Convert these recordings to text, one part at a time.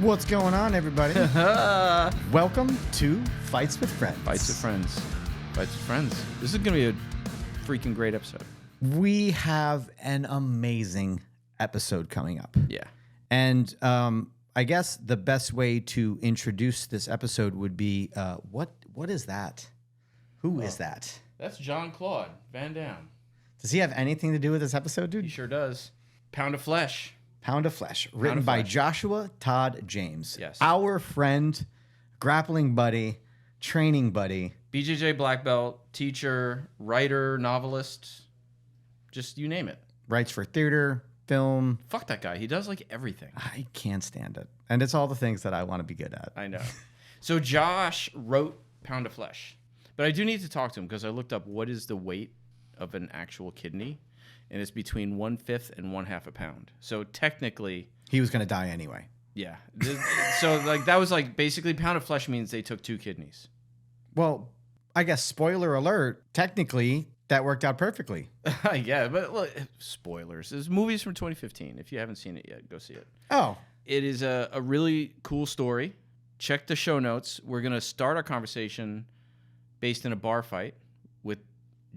What's going on, everybody? Welcome to Fights with Friends. Fights with Friends. Fights with Friends. This is going to be a freaking great episode. We have an amazing episode coming up. Yeah. And I guess the best way to introduce this episode would be, what is that? Who is that? That's Jean-Claude Van Damme. Does he have anything to do with this episode, dude? He sure does. Pound of Flesh. Pound of Flesh, written by Joshua Todd James. Yes. Our friend, grappling buddy, training buddy. BJJ Black Belt, teacher, writer, novelist, just you name it. Writes for theater, film. Fuck that guy. He does like everything. I can't stand it. And it's all the things that I want to be good at. I know. So Josh wrote Pound of Flesh. But I do need to talk to him because I looked up what is the weight of an actual kidney. And it's between 1/5 and 1/2 a pound. So technically, he was going to die anyway. Yeah. So like that was like basically Pound of Flesh means they took 2 kidneys. Well, I guess spoiler alert. Technically, that worked out perfectly. Yeah, but look, spoilers. This movie's from 2015. If you haven't seen it yet, go see it. Oh, it is a really cool story. Check the show notes. We're gonna start our conversation based in a bar fight with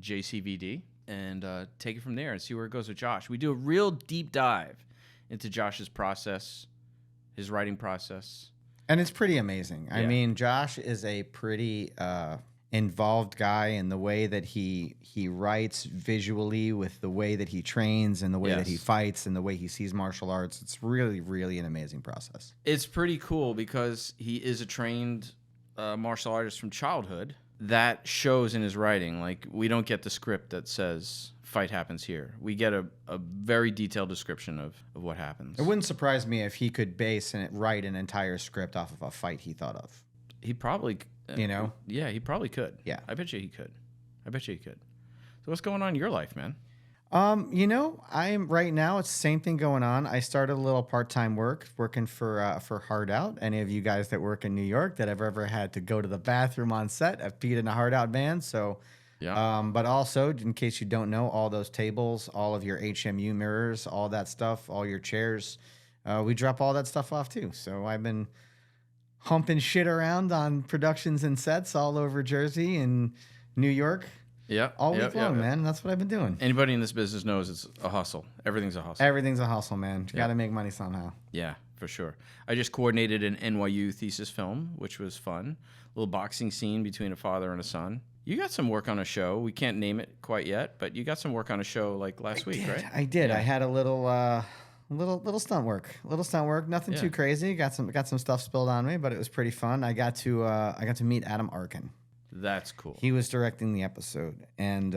JCVD. And take it from there and see where it goes with Josh. We do a real deep dive into Josh's process, his writing process. And it's pretty amazing. Yeah. I mean, Josh is a pretty involved guy in the way that he writes visually, with the way that he trains and the way that he fights and the way he sees martial arts. It's really, really an amazing process. It's pretty cool because he is a trained martial artist from childhood. That shows in his writing. Like, we don't get the script that says fight happens here. We get a very detailed description of what happens. It wouldn't surprise me if he could base and write an entire script off of a fight he thought of. He probably, yeah, he probably could. Yeah. I bet you he could. So what's going on in your life, man? I'm right now. It's the same thing going on. I started a little part-time working for Hard Out. Any of you guys that work in New York that have ever had to go to the bathroom on set have peed in a Hard Out van. So, yeah. But also, in case you don't know, all those tables, all of your HMU mirrors, all that stuff, all your chairs, we drop all that stuff off too. So I've been humping shit around on productions and sets all over Jersey and New York. Yeah, all week long, man. That's what I've been doing. Anybody in this business knows it's a hustle. Everything's a hustle. Everything's a hustle, man. You got to make money somehow. Yeah, for sure. I just coordinated an NYU thesis film, which was fun. A little boxing scene between a father and a son. You got some work on a show. We can't name it quite yet, but you got some work on a show like last week, right? I did. Yeah. I had a little stunt work. Nothing too crazy. Got some stuff spilled on me, but it was pretty fun. I got to meet Adam Arkin. That's cool. He was directing the episode, and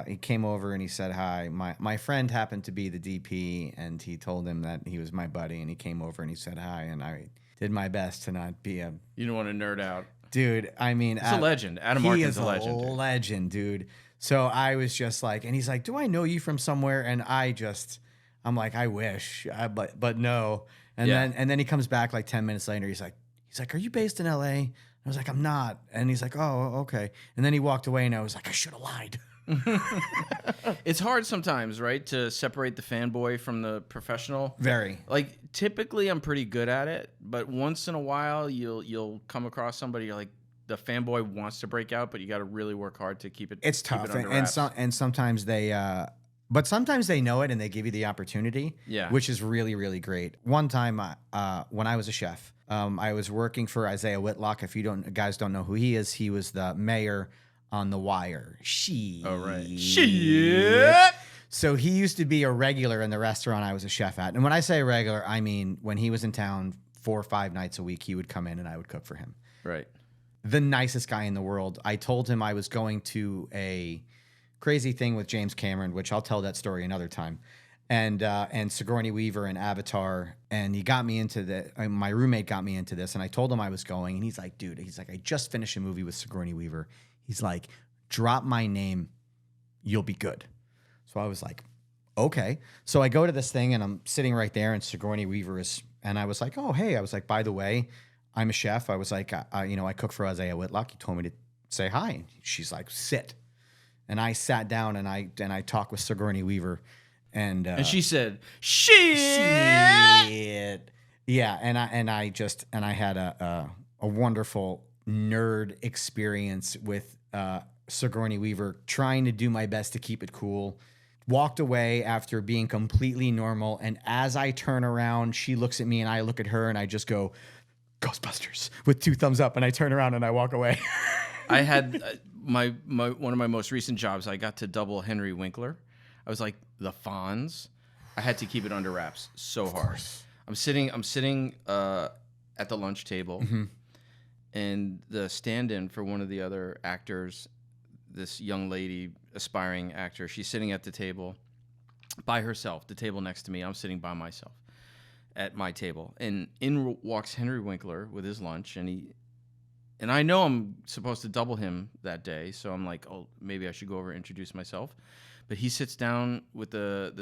he came over and he said hi. My friend happened to be the DP, and he told him that he was my buddy, and he came over and he said hi, and I did my best to not be a... You don't want to nerd out. Dude, I mean... He's a legend. Adam Arkin's a legend. He is a legend, dude. So I was just like... And he's like, do I know you from somewhere? And I'm like, I wish, but no. And then he comes back like 10 minutes later. He's like, are you based in L.A.? I was like, I'm not. And he's like, oh, okay. And then he walked away, and I was like, I should have lied. It's hard sometimes, right, to separate the fanboy from the professional. Very. Like, typically I'm pretty good at it, but once in a while you'll come across somebody, you're like, the fanboy wants to break out, but you got to really work hard to keep it. It's tough, keep it under wraps. and sometimes they. But sometimes they know it and they give you the opportunity, which is really, really great. One time when I was a chef, I was working for Isaiah Whitlock. If you guys don't know who he is, he was the mayor on The Wire. Oh, right. Shit. So he used to be a regular in the restaurant I was a chef at. And when I say regular, I mean when he was in town 4 or 5 nights a week, he would come in and I would cook for him. Right. The nicest guy in the world. I told him I was going to a crazy thing with James Cameron, which I'll tell that story another time. And Sigourney Weaver and Avatar, and he got me into my roommate got me into this, and I told him I was going, and he's like, dude, I just finished a movie with Sigourney Weaver. He's like, drop my name, you'll be good. So I was like, okay. So I go to this thing, and I'm sitting right there, and Sigourney Weaver is, and I was like, oh, hey, I was like, by the way, I'm a chef. I was like, I cook for Isaiah Whitlock. He told me to say hi. And she's like, sit. And I sat down, and I talked with Sigourney Weaver. And she said, shit. Yeah, and I had a wonderful nerd experience with Sigourney Weaver, trying to do my best to keep it cool. Walked away after being completely normal, and as I turn around, she looks at me and I look at her and I just go, Ghostbusters, with 2 thumbs up, and I turn around and I walk away. I had my one of my most recent jobs. I got to double Henry Winkler. I was like the Fonz. I had to keep it under wraps so hard. I'm sitting at the lunch table, and the stand-in for one of the other actors, this young lady, aspiring actor, she's sitting at the table by herself, the table next to me. I'm sitting by myself at my table, and in walks Henry Winkler with his lunch, and I know I'm supposed to double him that day, so I'm like, oh, maybe I should go over and introduce myself. But he sits down with the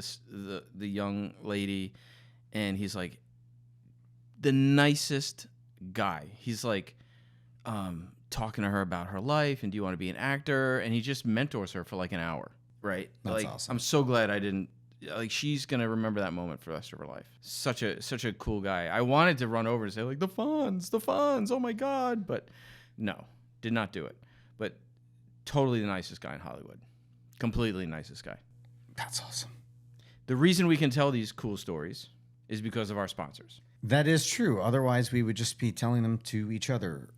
young lady, and he's like the nicest guy. He's like talking to her about her life, and do you want to be an actor? And he just mentors her for like an hour, right? That's like, awesome. I'm so glad I didn't. Like, she's gonna remember that moment for the rest of her life. Such a cool guy. I wanted to run over and say like the Fonz, oh my god, but no, did not do it. But totally the nicest guy in Hollywood. Completely nicest guy. That's awesome. The reason we can tell these cool stories is because of our sponsors. That is true. Otherwise, we would just be telling them to each other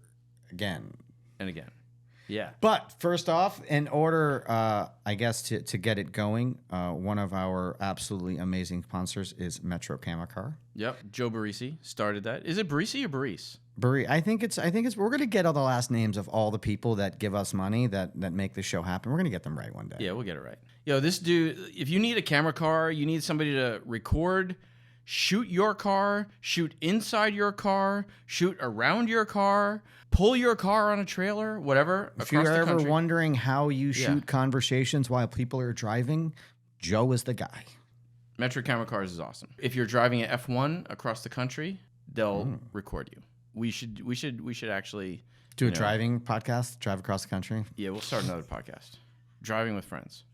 again and again. Yeah. But first off, in order, I guess, to get it going, one of our absolutely amazing sponsors is Metro Camera Car. Yep. Joe Barisi started that. Is it Barisi or Baris? I think it's. We're gonna get all the last names of all the people that give us money that make the show happen. We're gonna get them right one day. Yeah, we'll get it right. Yo, this dude. If you need a camera car, you need somebody to record, shoot your car, shoot inside your car, shoot around your car, pull your car on a trailer, whatever. If you're ever wondering how you shoot conversations while people are driving, Joe is the guy. Metro Camera Cars is awesome. If you're driving an F1 across the country, they'll record you. We should actually do a driving podcast, drive across the country. Yeah, we'll start another podcast. Driving with friends.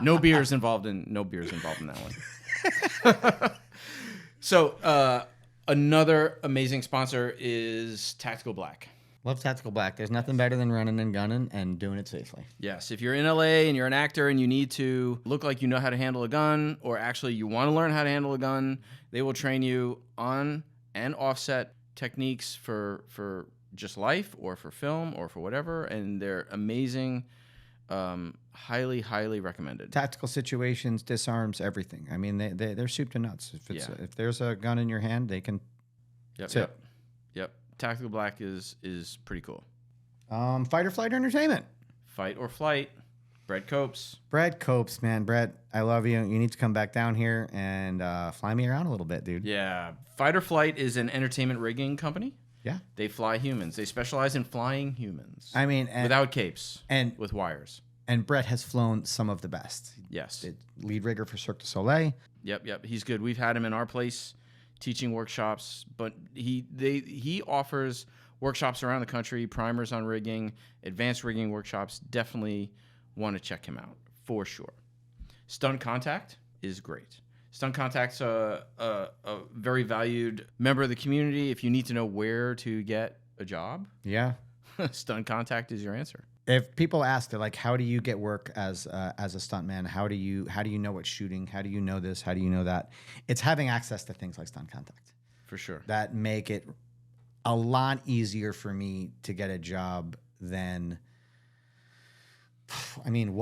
No beers involved in that one. So, another amazing sponsor is Tactical Black. Love Tactical Black. There's nothing better than running and gunning and doing it safely. Yes, if you're in LA and you're an actor and you need to look like you know how to handle a gun, or actually you want to learn how to handle a gun, they will train you on and offset techniques for just life or for film or for whatever, and they're amazing. Highly recommended. Tactical situations, disarms, everything. I mean, they're soup to nuts. If there's a gun in your hand, they can. Yep. Tactical Black is pretty cool. Fight or Flight Entertainment. Fight or Flight. Brett Copes. Brett Copes, man. Brett, I love you. You need to come back down here and fly me around a little bit, dude. Yeah. Fight or Flight is an entertainment rigging company. Yeah. They fly humans. They specialize in flying humans. I mean, without capes and with wires. And Brett has flown some of the best. Yes. Lead rigger for Cirque du Soleil. Yep. He's good. We've had him in our place teaching workshops, but he offers workshops around the country, primers on rigging, advanced rigging workshops. Definitely want to check him out for sure. Stunt Contact is great. Stunt Contact's a very valued member of the community. If you need to know where to get a job, yeah, Stunt Contact is your answer. If people ask, they're like, "How do you get work as a stuntman? How do you know what's shooting? How do you know this? How do you know that?" It's having access to things like Stunt Contact, for sure, that make it a lot easier for me to get a job than, I mean,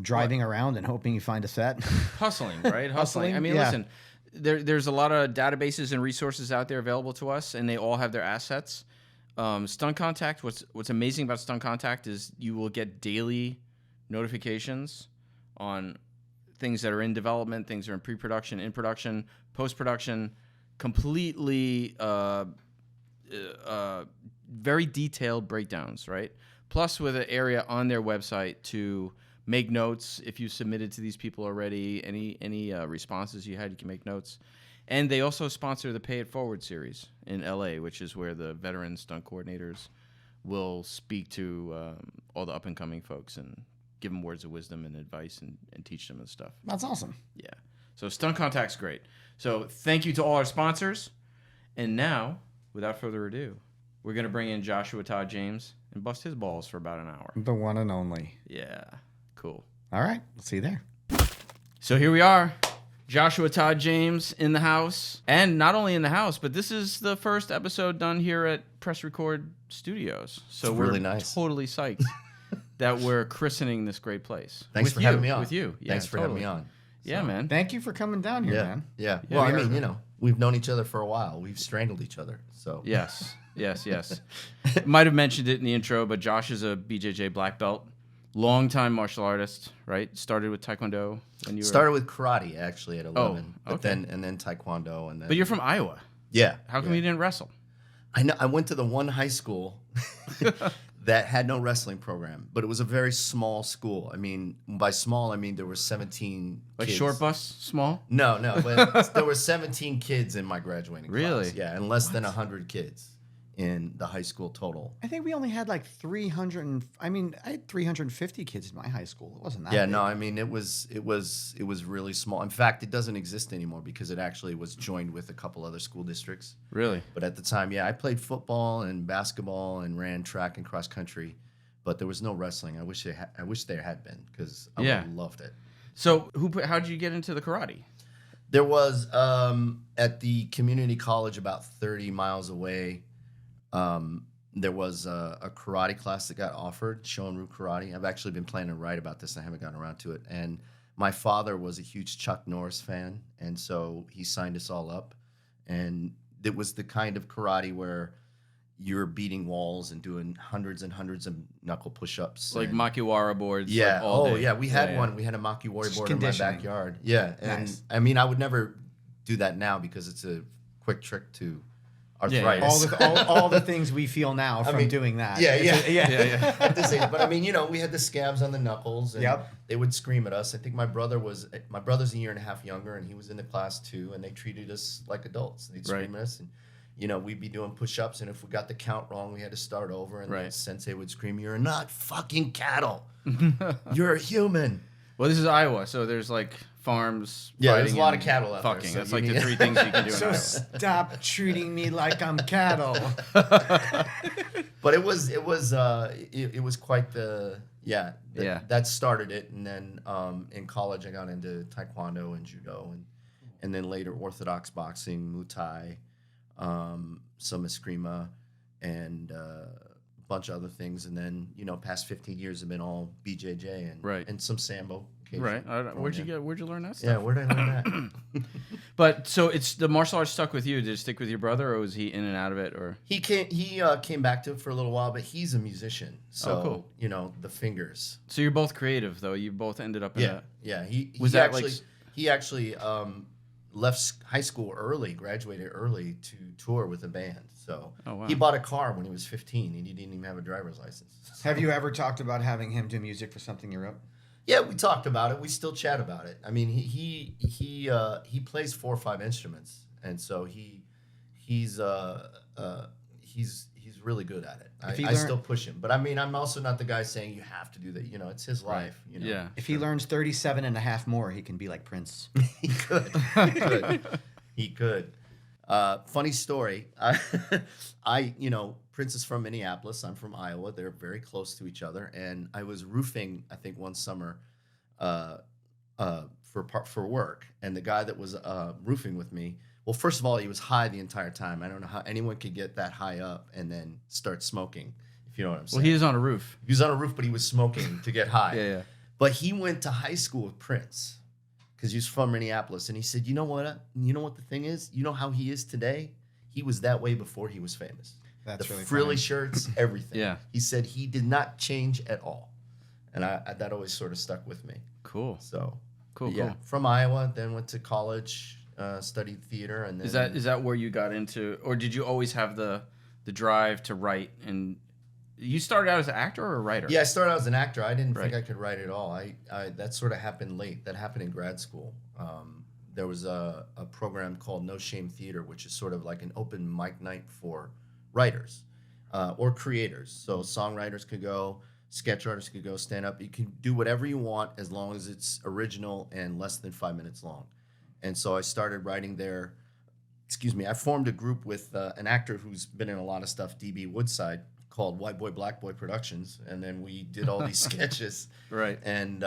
driving around and hoping you find a set. Hustling, right? Hustling. I mean, listen, there's a lot of databases and resources out there available to us, and they all have their assets. Stunt Contact, what's amazing about Stunt Contact is you will get daily notifications on things that are in development, things that are in pre-production, in production, post-production, completely very detailed breakdowns, right? Plus with an area on their website to make notes. If you submitted to these people already, any responses you had, you can make notes. And they also sponsor the Pay It Forward series in LA, which is where the veteran stunt coordinators will speak to all the up-and-coming folks and give them words of wisdom and advice and teach them and stuff. That's awesome. Yeah. So Stunt Contact's great. So thank you to all our sponsors. And now, without further ado, we're going to bring in Joshua Todd James and bust his balls for about an hour. The one and only. Yeah, cool. All right, we'll see you there. So here we are. Joshua Todd James in the house. And not only in the house, but this is the first episode done here at Press Record Studios. So it's we're really nice. Totally psyched that we're christening this great place. Thanks for having me on. With you. Yeah, Thanks for having me on. Yeah, man. Thank you for coming down here, man. Yeah. Yeah, Well, I we mean, are- you know, we've known each other for a while. We've strangled each other. So Yes. Might have mentioned it in the intro, but Josh is a BJJ Black Belt. Longtime martial artist, right? Started with Taekwondo when you were... Started with karate actually at 11, Oh, okay. but then Taekwondo and then. But you're from Iowa. Yeah. How come you didn't wrestle? I know. I went to the one high school that had no wrestling program, but it was a very small school. I mean, by small, I mean there were 17 Like kids. short bus, small? No, but there were 17 kids in my graduating Really? class. Yeah, and less than 100 kids in the high school total. I think we only had like 300. I had 350 kids in my high school. It wasn't that Yeah, big. no, I mean it was really small. In fact, it doesn't exist anymore because it actually was joined with a couple other school districts. Really? But at the time, yeah, I played football and basketball and ran track and cross country, but there was no wrestling. I wish there had been because I would have loved it. So how did you get into the karate? There was at the community college about 30 miles away. There was a karate class that got offered, Shorin-ryu karate. I've actually been planning to write about this. I haven't gotten around to it. And my father was a huge Chuck Norris fan, and so he signed us all up. And it was the kind of karate where you're beating walls and doing hundreds and hundreds of knuckle push-ups. Like and, makiwara boards? yeah. Like all day. Yeah. We had one. Yeah. We had a makiwara Just board in my conditioning. backyard. Yeah. And Nice. I mean, I would never do that now because it's a quick trick to arthritis. All the things we feel now from doing that. Yeah. Yeah. At this age, but I mean, you know, we had the scabs on the knuckles, and Yep. they would scream at us. I think my brother's a year and a half younger, and he was in the class too, and they treated us like adults. They'd scream at us, and you know, we'd be doing push-ups, and if we got the count wrong, we had to start over, and the sensei would scream, "You're not fucking cattle. You're a human." Well, this is Iowa, so there's like farms. Yeah, there's fighting a lot and of cattle out there, fucking. so That's you like the need- 3 things you can do in So Iowa. stop treating me like I'm cattle. But it was quite the that started it, and then in college I got into taekwondo and judo, and then later orthodox boxing, Muay Thai, some eskrima, and a bunch of other things, and then past 15 years have been all BJJ and some sambo. Right. Where'd you learn that stuff? Yeah, where'd I learn that? But so it's the martial arts stuck with you. Did it stick with your brother, or was he in and out of it, or? He came back to it for a little while, but he's a musician, so cool. The fingers. So you're both creative, though. You both ended up in a... Yeah. He actually left high school early, graduated early to tour with a band. So he bought a car when he was 15, and he didn't even have a driver's license. Have you ever talked about having him do music for something you wrote? Yeah, we talked about it. We still chat about it. I mean, he plays 4 or 5 instruments, and so he's really good at it. I still push him, but I mean, I'm also not the guy saying you have to do that. It's his life. Yeah. If he learns 37 and a half more, he can be like Prince. He could. He could. Funny story. Prince is from Minneapolis. I'm from Iowa. They're very close to each other. And I was roofing, I think, one summer for work. And the guy that was roofing with me, well, first of all, he was high the entire time. I don't know how anyone could get that high up and then start smoking, if you know what I'm saying. Well, he is on a roof. He was on a roof, but he was smoking to get high. Yeah. But he went to high school with Prince because he's from Minneapolis. And he said, you know what the thing is? You know how he is today? He was that way before he was famous. That's the really frilly funny. shirts, everything. Yeah. He said he did not change at all. And I that always sort of stuck with me. Cool. So, Cool. From Iowa, then went to college, studied theater. And then, Is that where you got into, or did you always have the drive to write? And you started out as an actor or a writer? Yeah, I started out as an actor. I didn't think I could write at all. I that sort of happened late. That happened in grad school. There was a program called No Shame Theater, which is sort of like an open mic night for writers or creators. So songwriters could go, sketch artists could go, stand up. You can do whatever you want as long as it's original and less than 5 minutes long. And so I started writing there excuse me, I formed a group with an actor who's been in a lot of stuff, DB Woodside, called White Boy Black Boy Productions, and then we did all these sketches, Right. and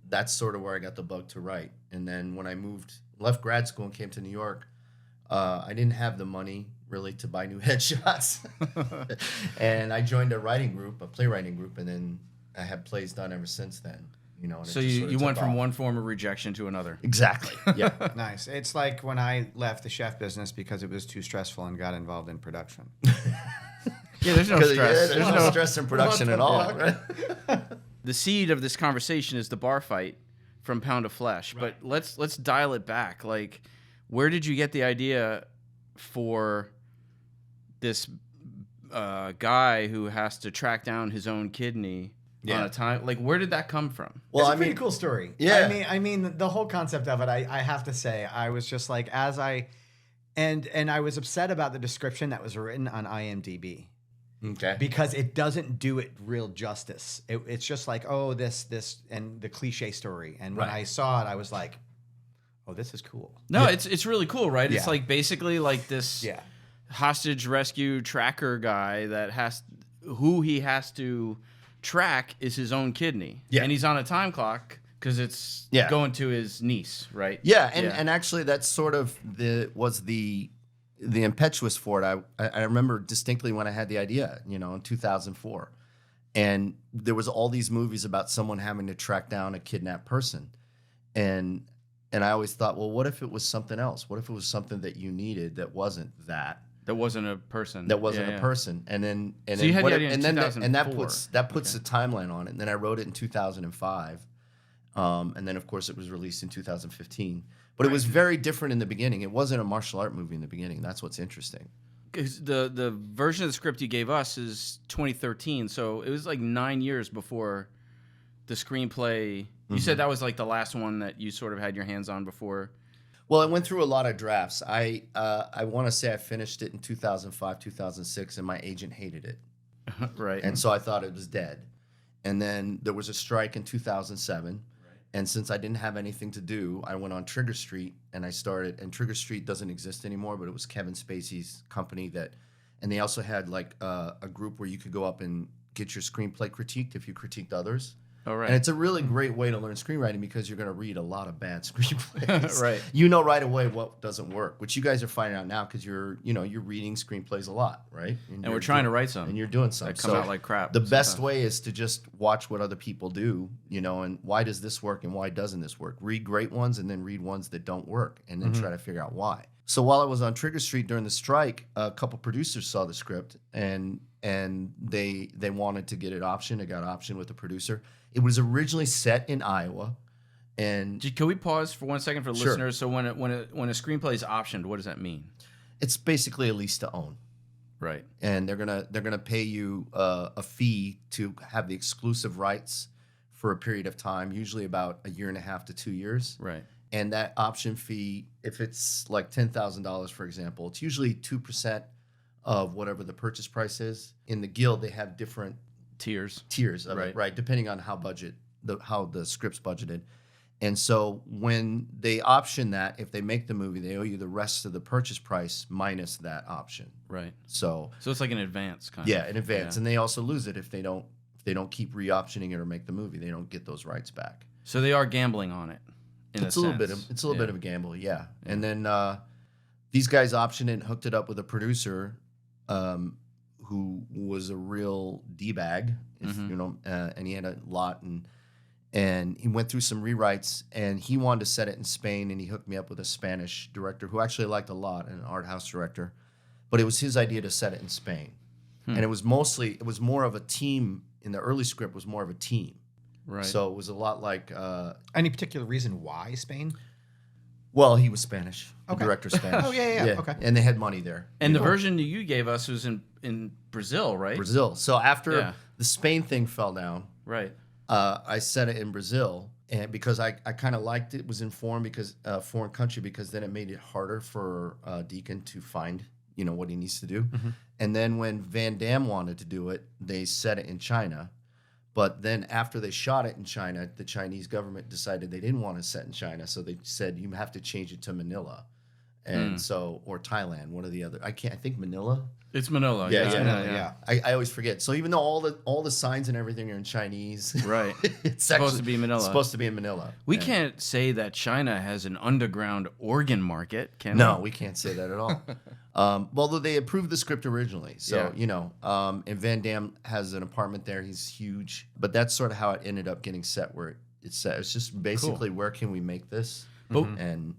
that's sort of where I got the bug to write. And then when I left grad school and came to New York, I didn't have the money really to buy new headshots, and I joined a writing group, a playwriting group, and then I had plays done ever since then. You know, and So it just you, sort of you took went from off. one form of rejection to another. Exactly. Yeah. Nice. It's like when I left the chef business because it was too stressful and got involved in production. Yeah, there's no 'Cause, stress. there's no stress in production at all. Right? The seed of this conversation is the bar fight from Pound of Flesh. Right. But let's dial it back. Like, where did you get the idea for this guy who has to track down his own kidney on a time? Like, where did that come from? Well, It's a I pretty mean, cool story. Yeah. I mean, the whole concept of it, I have to say, I was just like, and I was upset about the description that was written on IMDb okay. because it doesn't do it real justice. It's just like, oh, this, and the cliche story. And when Right. I saw it, I was like, oh, this is cool. No, it's really cool, right? It's Yeah. like basically like this Yeah. hostage rescue tracker guy that who he has to track is his own kidney. Yeah. And he's on a time clock because it's Yeah. going to his niece, right? Yeah, and actually that's sort of the impetus for it. I remember distinctly when I had the idea, you know, in 2004. And there was all these movies about someone having to track down a kidnapped person. And I always thought, well, what if it was something else? What if it was something that you needed that wasn't that? That wasn't a person. That wasn't Yeah, a yeah. person. And then So then you had what the if- idea in and then that 2004. puts a timeline on it. And then I wrote it in 2005. And then of course it was released in 2015. But it was very different in the beginning. It wasn't a martial art movie in the beginning. That's what's interesting. 'Cause the version of the script you gave us is 2013, so it was like 9 years before the screenplay. You said that was like the last one that you sort of had your hands on before. Well, I went through a lot of drafts. I want to say I finished it in 2005, 2006, and my agent hated it. Right. And so I thought it was dead. And then there was a strike in 2007. And since I didn't have anything to do, I went on Trigger Street and I started. And Trigger Street doesn't exist anymore, but it was Kevin Spacey's company and they also had like a group where you could go up and get your screenplay critiqued if you critiqued others. Oh, right. And it's a really great way to learn screenwriting because you're going to read a lot of bad screenplays. Right. You know right away what doesn't work, which you guys are finding out now because you're reading screenplays a lot, right? And you're we're trying to doing- write some. And you're doing some. that come out like crap. The best sometimes. way is to just watch what other people do, and why does this work and why doesn't this work? Read great ones and then read ones that don't work and then try to figure out why. So while I was on Trigger Street during the strike, a couple producers saw the script and they wanted to get it optioned. It got optioned with the producer. It was originally set in Iowa, and Can we pause for 1 second for Sure. listeners? So when a screenplay is optioned, what does that mean? it's basically a lease to own. Right. And they're gonna pay you a fee to have the exclusive rights for a period of time, usually about a year and a half to 2 years. Right. And that option fee, if it's like $10,000, for example, it's usually 2% of whatever the purchase price is. In the guild, they have different Tiers. of Right. it, right? Depending on how the script's budgeted. And so when they option that, if they make the movie, they owe you the rest of the purchase price minus that option. Right. So So it's like an advance kind yeah, of. in advance, Yeah. and they also lose it if they don't keep re-optioning it or make the movie. They don't get those rights back. So they are gambling on it. It's a little bit of a gamble, yeah. And then these guys optioned it and hooked it up with a producer who was a real d-bag, and he had a lot, and he went through some rewrites, and he wanted to set it in Spain, and he hooked me up with a Spanish director who actually I liked a lot, an art house director, but it was his idea to set it in Spain, and it was more of a team. In the early script, was more of a team. Right. So it was a lot like. Any particular reason why Spain? Well, he was Spanish. The Okay. director's Spanish. Oh, yeah. Okay. And they had money there. and the version that you gave us was in Brazil, right? Brazil. So after Yeah. the Spain thing fell down, Right. I set it in Brazil, and because I kind of liked it, was informed because foreign country, because then it made it harder for Deacon to find what he needs to do. And then when Van Damme wanted to do it, they set it in China. But then after they shot it in China, the Chinese government decided they didn't want to set in China, so they said you have to change it to Manila. And so, or Thailand, one of the other. I think Manila. It's Manila. Yeah, It's yeah, Manila, yeah. I always forget. So even though all the signs and everything are in Chinese, Right. it's supposed to be Manila. It's supposed to be in Manila. We And- can't say that China has an underground organ market, can we? No, we can't say that at all. Although they approved the script originally, so Yeah. and Van Damme has an apartment there. He's huge, but that's sort of how it ended up getting set. Where it's set. It's just basically where can we make this? But And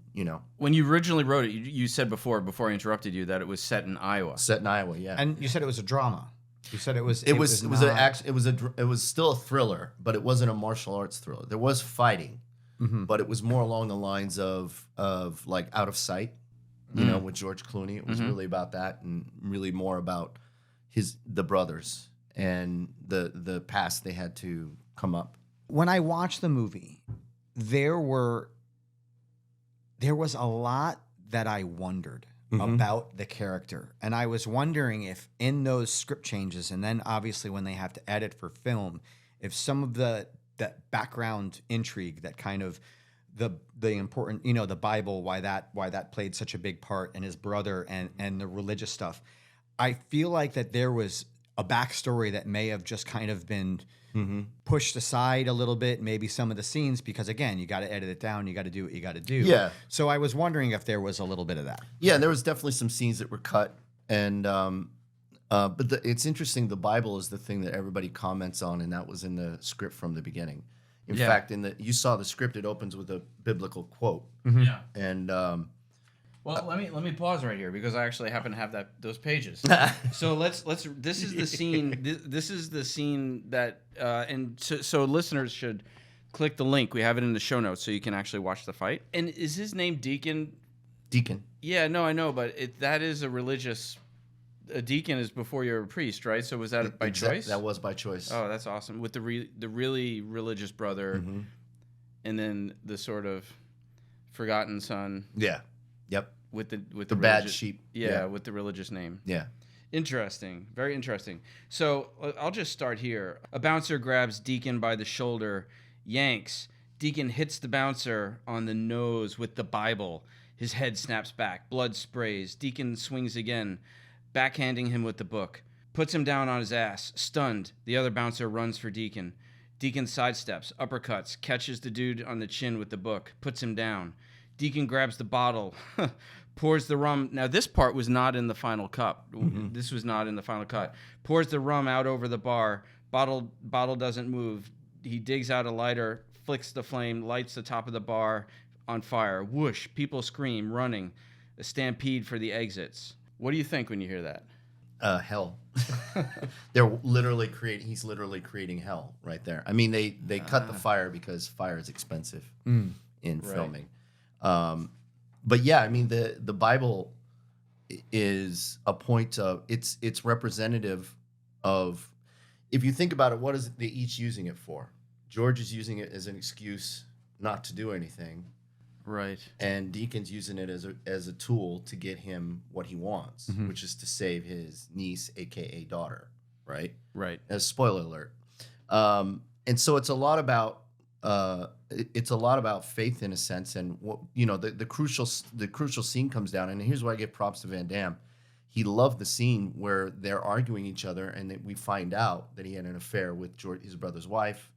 when you originally wrote it, you said before I interrupted you that it was set in Iowa. set in Iowa, yeah. And you said it was a drama. You said it was. It was not- it was still a thriller, but it wasn't a martial arts thriller. There was fighting, but it was more along the lines of like Out of Sight, with George Clooney. It was really about that, and really more about the brothers and the past they had to come up. When I watched the movie, there was a lot that I wondered about the character. And I was wondering if in those script changes, and then obviously when they have to edit for film, if some of that background intrigue, that kind of the important, the Bible, why that played such a big part, and his brother and the religious stuff, I feel like that there was a backstory that may have just kind of been pushed aside a little bit, maybe some of the scenes, because again, you got to edit it down, you got to do what you got to do. Yeah. So I was wondering if there was a little bit of that. Yeah, there was definitely some scenes that were cut, and but it's interesting. The Bible is the thing that everybody comments on, and that was in the script from the beginning. In Yeah. fact, you saw the script; it opens with a biblical quote, Yeah. and Well, let me pause right here because I actually happen to have those pages. So let's. This is the scene. This is the scene that so listeners should click the link. We have it in the show notes so you can actually watch the fight. And is his name Deacon? Deacon. Yeah, no, I know, but that is a religious. A deacon is before you're a priest, right? So was that by choice? That was by choice. Oh, that's awesome. With the really religious brother, and then the sort of forgotten son. Yeah. Yep. With the bad religi- sheep. Yeah, with the religious name. Yeah. Interesting. Very interesting. So I'll just start here. A bouncer grabs Deacon by the shoulder, yanks. Deacon hits the bouncer on the nose with the Bible. His head snaps back. Blood sprays. Deacon swings again, backhanding him with the book. Puts him down on his ass. Stunned, the other bouncer runs for Deacon. Deacon sidesteps, uppercuts, catches the dude on the chin with the book, puts him down. Deacon grabs the bottle, pours the rum. Now, this part was not in the final cut. This was not in the final cut. Pours the rum out over the bar. Bottle doesn't move. He digs out a lighter, flicks the flame, lights the top of the bar on fire. Whoosh, people scream, running. A stampede for the exits. What do you think when you hear that? Hell. He's literally creating hell right there. I mean, they cut the fire because fire is expensive in filming. But yeah, I mean, the Bible is a point of, it's representative of, if you think about it, what is they each using it for? George is using it as an excuse not to do anything. Right. And Deacon's using it as a tool to get him what he wants, which is to save his niece, aka daughter, right? Right. As spoiler alert. And so it's a lot about faith in a sense, and what the crucial scene comes down, and here's why I give props to Van Damme. He loved the scene where they're arguing each other, and that we find out that he had an affair with his brother's wife,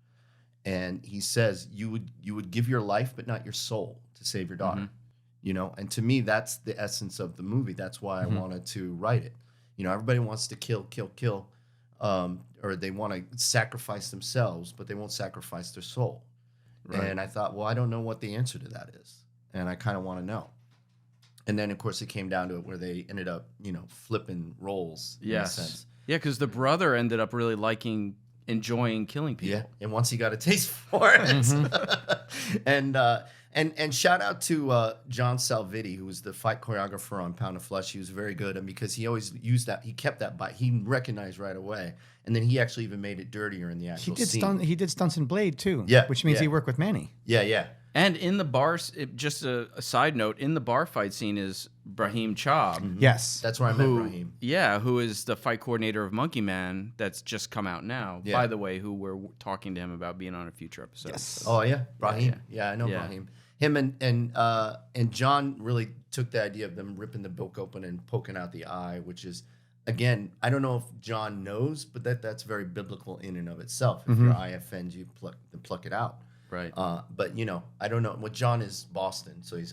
and he says, "You would give your life, but not your soul, to save your daughter." And to me, that's the essence of the movie. That's why I wanted to write it. Everybody wants to kill, or they want to sacrifice themselves, but they won't sacrifice their soul. Right. And I thought, well, I don't know what the answer to that is, and I kind of want to know. And then, of course, it came down to it where they ended up, flipping roles. Yes. In a sense. Yeah, because the brother ended up really enjoying killing people. Yeah, and once he got a taste for it, and shout out to John Salvitti, who was the fight choreographer on Pound of Flesh. He was very good, and because he always used that, he kept that bite. He recognized right away, and then he actually even made it dirtier in the actual scene. He did stunts in Blade too. Yeah, which means he worked with Manny. Yeah. And in the bar, just a side note, in the bar fight scene is Brahim Chaab. Yes, that's where I met Brahim. Yeah, who is the fight coordinator of Monkey Man that's just come out now. Yeah. By the way, who we're talking to him about being on a future episode. Yes. So. Oh yeah, Brahim. Yeah, I know Brahim. him and John really took the idea of them ripping the book open and poking out the eye, which is, again, I don't know if John knows, but that's very biblical in and of itself. If your eye offends you, pluck it out. Right. But I don't know. Well, John is Boston, so he's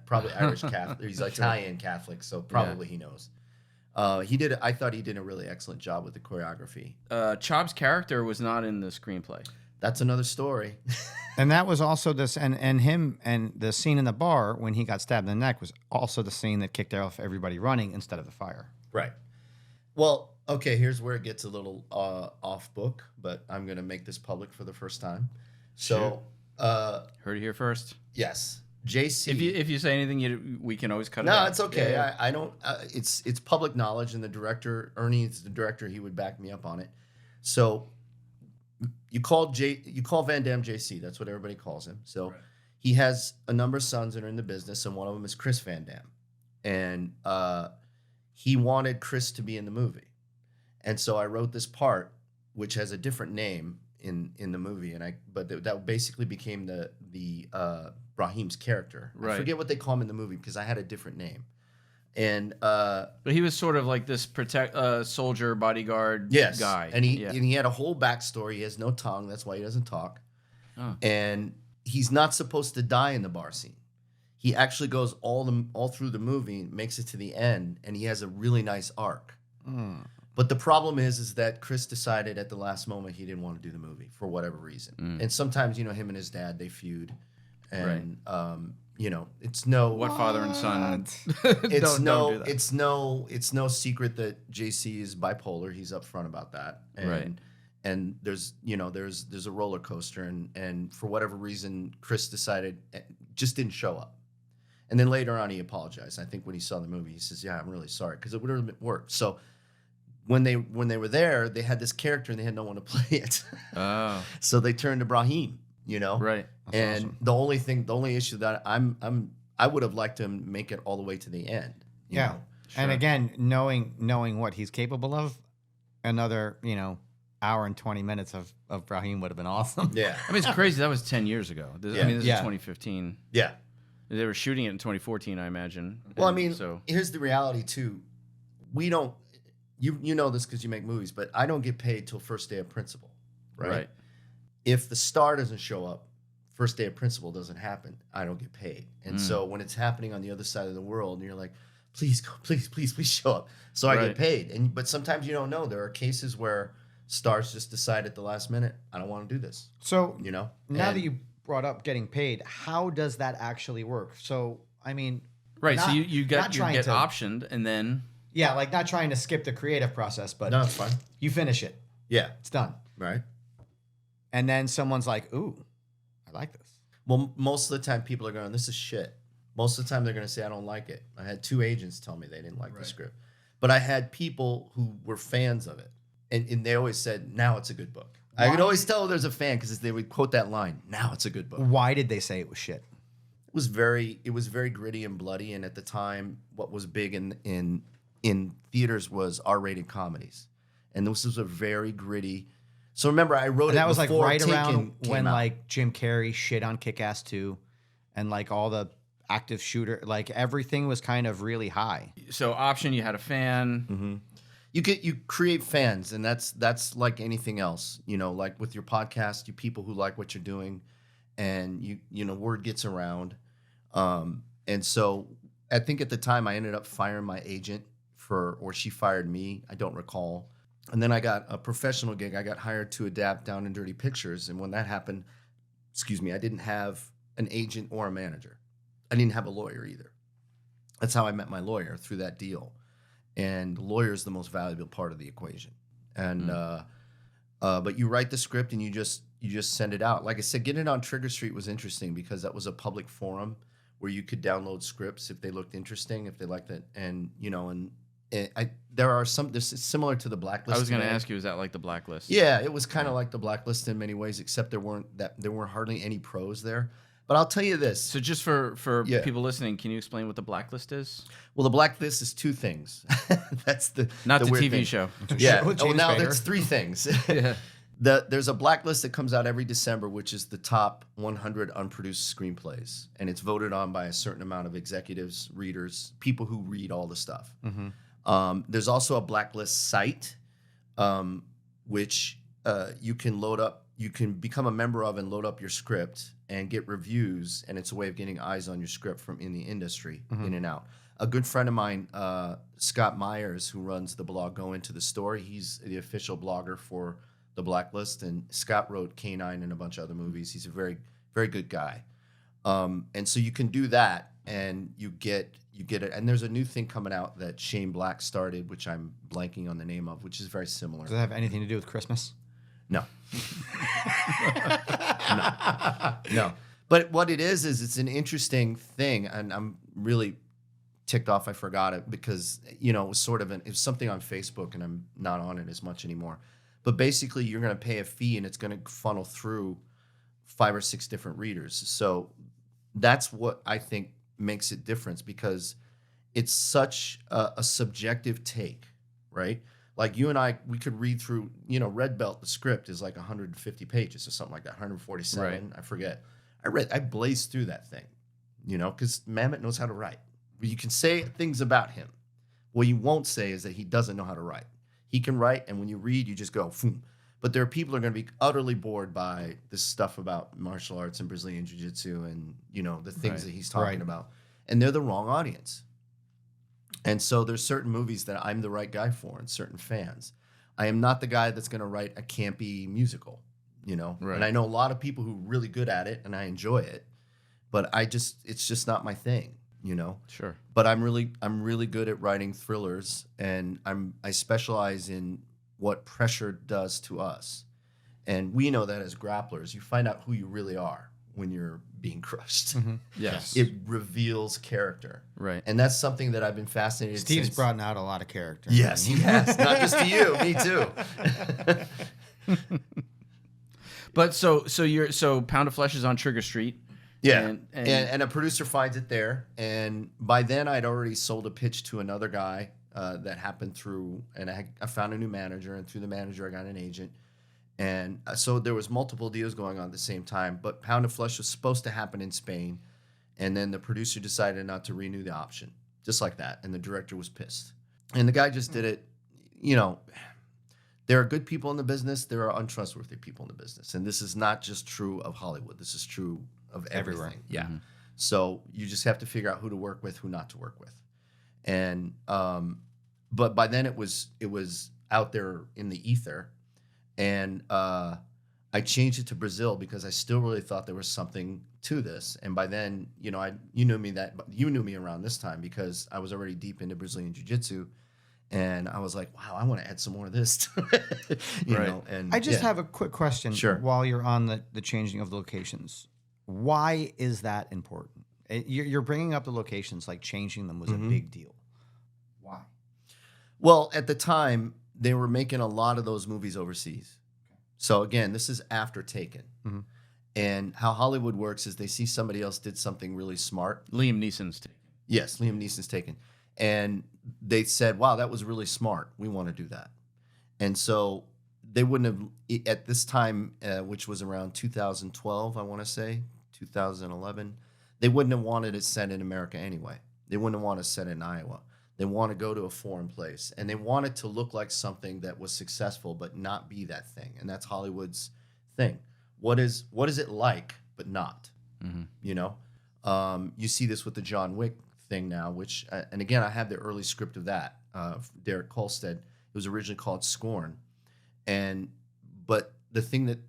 probably Irish Catholic. He's Italian Catholic, so probably he knows. I thought he did a really excellent job with the choreography. Chob's character was not in the screenplay. That's another story. And that was also this, and him, and the scene in the bar when he got stabbed in the neck was also the scene that kicked off everybody running instead of the fire. Right. Well, okay, here's where it gets a little off book, but I'm going to make this public for the first time. So, Heard it here first. yes, JC. If you say anything, we can always cut it No, out. it's okay. Yeah. I don't. It's public knowledge, and the director, Ernie, is the director. He would back me up on it. So, you call Van Damme JC. That's what everybody calls him. So, he has a number of sons that are in the business, and one of them is Chris Van Damme, and he wanted Chris to be in the movie, and so I wrote this part, which has a different name in the movie, but that basically became the Brahim's character. Right. I forget what they call him in the movie because I had a different name, and But he was sort of like this soldier bodyguard guy. and he had a whole backstory. He has no tongue, that's why he doesn't talk, and he's not supposed to die in the bar scene. He actually goes all through the movie, makes it to the end, and he has a really nice arc. But the problem is that Chris decided at the last moment he didn't want to do the movie for whatever reason. And sometimes, him and his dad, they feud. And, it's no... What father and son? It's don't do that. It's no secret that JC is bipolar. He's upfront about that. And, Right. And there's a roller coaster. And for whatever reason, Chris decided, just didn't show up. And then later on, he apologized. I think when he saw the movie, he says, yeah, I'm really sorry, because it would have worked. So... When they were there, they had this character and they had no one to play it. Oh. So they turned to Brahim, Right. That's and awesome. the only issue that I would have liked to make it all the way to the end. you Yeah. know? And again, knowing what he's capable of, another, hour and 20 minutes of Brahim would have been awesome. Yeah. I mean, it's crazy. That was 10 years ago. This Yeah. is Yeah. 2015. Yeah. They were shooting it in 2014, I imagine. Well, I And mean, so here's the reality too. We don't. You know this because you make movies, but I don't get paid till first day of principal, right? If the star doesn't show up, first day of principal doesn't happen. I don't get paid, and so when it's happening on the other side of the world, and you're like, please go, please show up, so I Right. get paid. But sometimes you don't know. There are cases where stars just decide at the last minute, I don't want to do this. So Now that you brought up getting paid, how does that actually work? So, I mean... right. not- So you not get trying to- optioned, and then Yeah, like not trying to skip the creative process, but no, it's fine. you finish it. Yeah, It's done. right. And then someone's like, ooh, I like this. Well, most of the time people are going, this is shit. Most of the time they're going to say, I don't like it. I had 2 agents tell me they didn't like the script. But I had people who were fans of it. And they always said, now it's a good book. I could always tell there's a fan because they would quote that line, now it's a good book. Why did they say it was shit? It was very gritty and bloody. And at the time, what was big in theaters was R-rated comedies. And this was a very gritty... So remember, I wrote And it that was like before right Taken around came when out. like Jim Carrey shit on Kick-Ass 2 and like all the active shooter, like everything was kind of really high. so option. You had a fan. You create fans, and that's like anything else. Like with your podcast, you people who like what you're doing, and word gets around. And so I think at the time I ended up firing my agent or she fired me. I don't recall. And then I got a professional gig. I got hired to adapt Down and Dirty Pictures, and when that happened, I didn't have an agent or a manager. I didn't have a lawyer either. That's how I met my lawyer, through that deal. And the lawyer is the most valuable part of the equation. And but you write the script and you just send it out. Like I said, getting it on Trigger Street was interesting because that was a public forum where you could download scripts if they looked interesting, if they liked it, and there are some. This is similar to the Blacklist. I was going to today. ask you, is that like the Blacklist? Yeah, it was kind of like the Blacklist in many ways, except there weren't hardly any pros there. But I'll tell you this. So just for Yeah. people listening, can you explain what the Blacklist is? Well, the Blacklist is 2 things. That's Not the weird TV thing. show. Yeah. with Oh, James now Spader. that's 3 things. Yeah. There's a blacklist that comes out every December, which is the top 100 unproduced screenplays, and it's voted on by a certain amount of executives, readers, people who read all the stuff. There's also a blacklist site, which you can load up. You can become a member of and load up your script and get reviews, and it's a way of getting eyes on your script from in the industry, in and out. A good friend of mine, Scott Myers, who runs the blog Go Into the Story, he's the official blogger for the Blacklist, and Scott wrote K-9 and a bunch of other movies. He's a very, very good guy. And so you can do that, and you get it. And there's a new thing coming out that Shane Black started, which I'm blanking on the name of, which is very similar. Does that have anything to do with Christmas? No. No. But what it is it's an interesting thing, and I'm really ticked off I forgot it because, it was sort of it was something on Facebook, and I'm not on it as much anymore. But basically, you're going to pay a fee, and it's going to funnel through 5 or 6 different readers. So that's what I think makes it different, because it's such a subjective take, right? Like you and I, we could read through, Red Belt, the script is like 150 pages or something like that, 147, Right. I forget. I blazed through that thing, because Mamet knows how to write. You can say things about him. What you won't say is that he doesn't know how to write. He can write, and when you read, you just go, phoom. But there are people who are going to be utterly bored by this stuff about martial arts and Brazilian Jiu-Jitsu and, the things that he's talking about. And they're the wrong audience. And so there's certain movies that I'm the right guy for and certain fans. I am not the guy that's going to write a campy musical, Right. And I know a lot of people who are really good at it, and I enjoy it. But it's just not my thing. Sure. But I'm really good at writing thrillers, and I specialize in what pressure does to us. And we know that as grapplers, you find out who you really are when you're being crushed. Yes. It reveals character. Right. And that's something that I've been fascinated Steve's since. brought out a lot of character. Yes, he has. Not just to you, me too. But so Pound of Flesh is on Trigger Street. Yeah, And and a producer finds it there, and by then I'd already sold a pitch to another guy that happened through, and I found a new manager, and through the manager I got an agent, and so there was multiple deals going on at the same time. But Pound of Flesh was supposed to happen in Spain, and then the producer decided not to renew the option, just like that, and the director was pissed, and the guy just did it. There are good people in the business, there are untrustworthy people in the business, and this is not just true of Hollywood. This is true of everything. Everywhere. Yeah. Mm-hmm. So you just have to figure out who to work with, who not to work with. And but by then it was out there in the ether. And I changed it to Brazil because I still really thought there was something to this. And by then, you knew me around this time because I was already deep into Brazilian Jiu-Jitsu. And I was like, wow, I want to add some more of this to it. you know. And I just have a quick question. Sure. While you're on the changing of the locations, why is that important? You're bringing up the locations, like changing them was a big deal. Why? Well, at the time, they were making a lot of those movies overseas. So again, this is after Taken. And how Hollywood works is they see somebody else did something really smart. Liam Neeson's Taken. Yes, Liam Neeson's Taken. And they said, wow, that was really smart. We want to do that. And so they wouldn't have, at this time, which was around 2012, I want to say, 2011, they wouldn't have wanted it set in America anyway. They wouldn't have wanted it set in Iowa. They want to go to a foreign place. And they want it to look like something that was successful, but not be that thing. And that's Hollywood's thing. What is it like, but not? You know? You see this with the John Wick thing now, which, and again, I have the early script of that, Derek Kolstad. It was originally called Scorn. But the thing that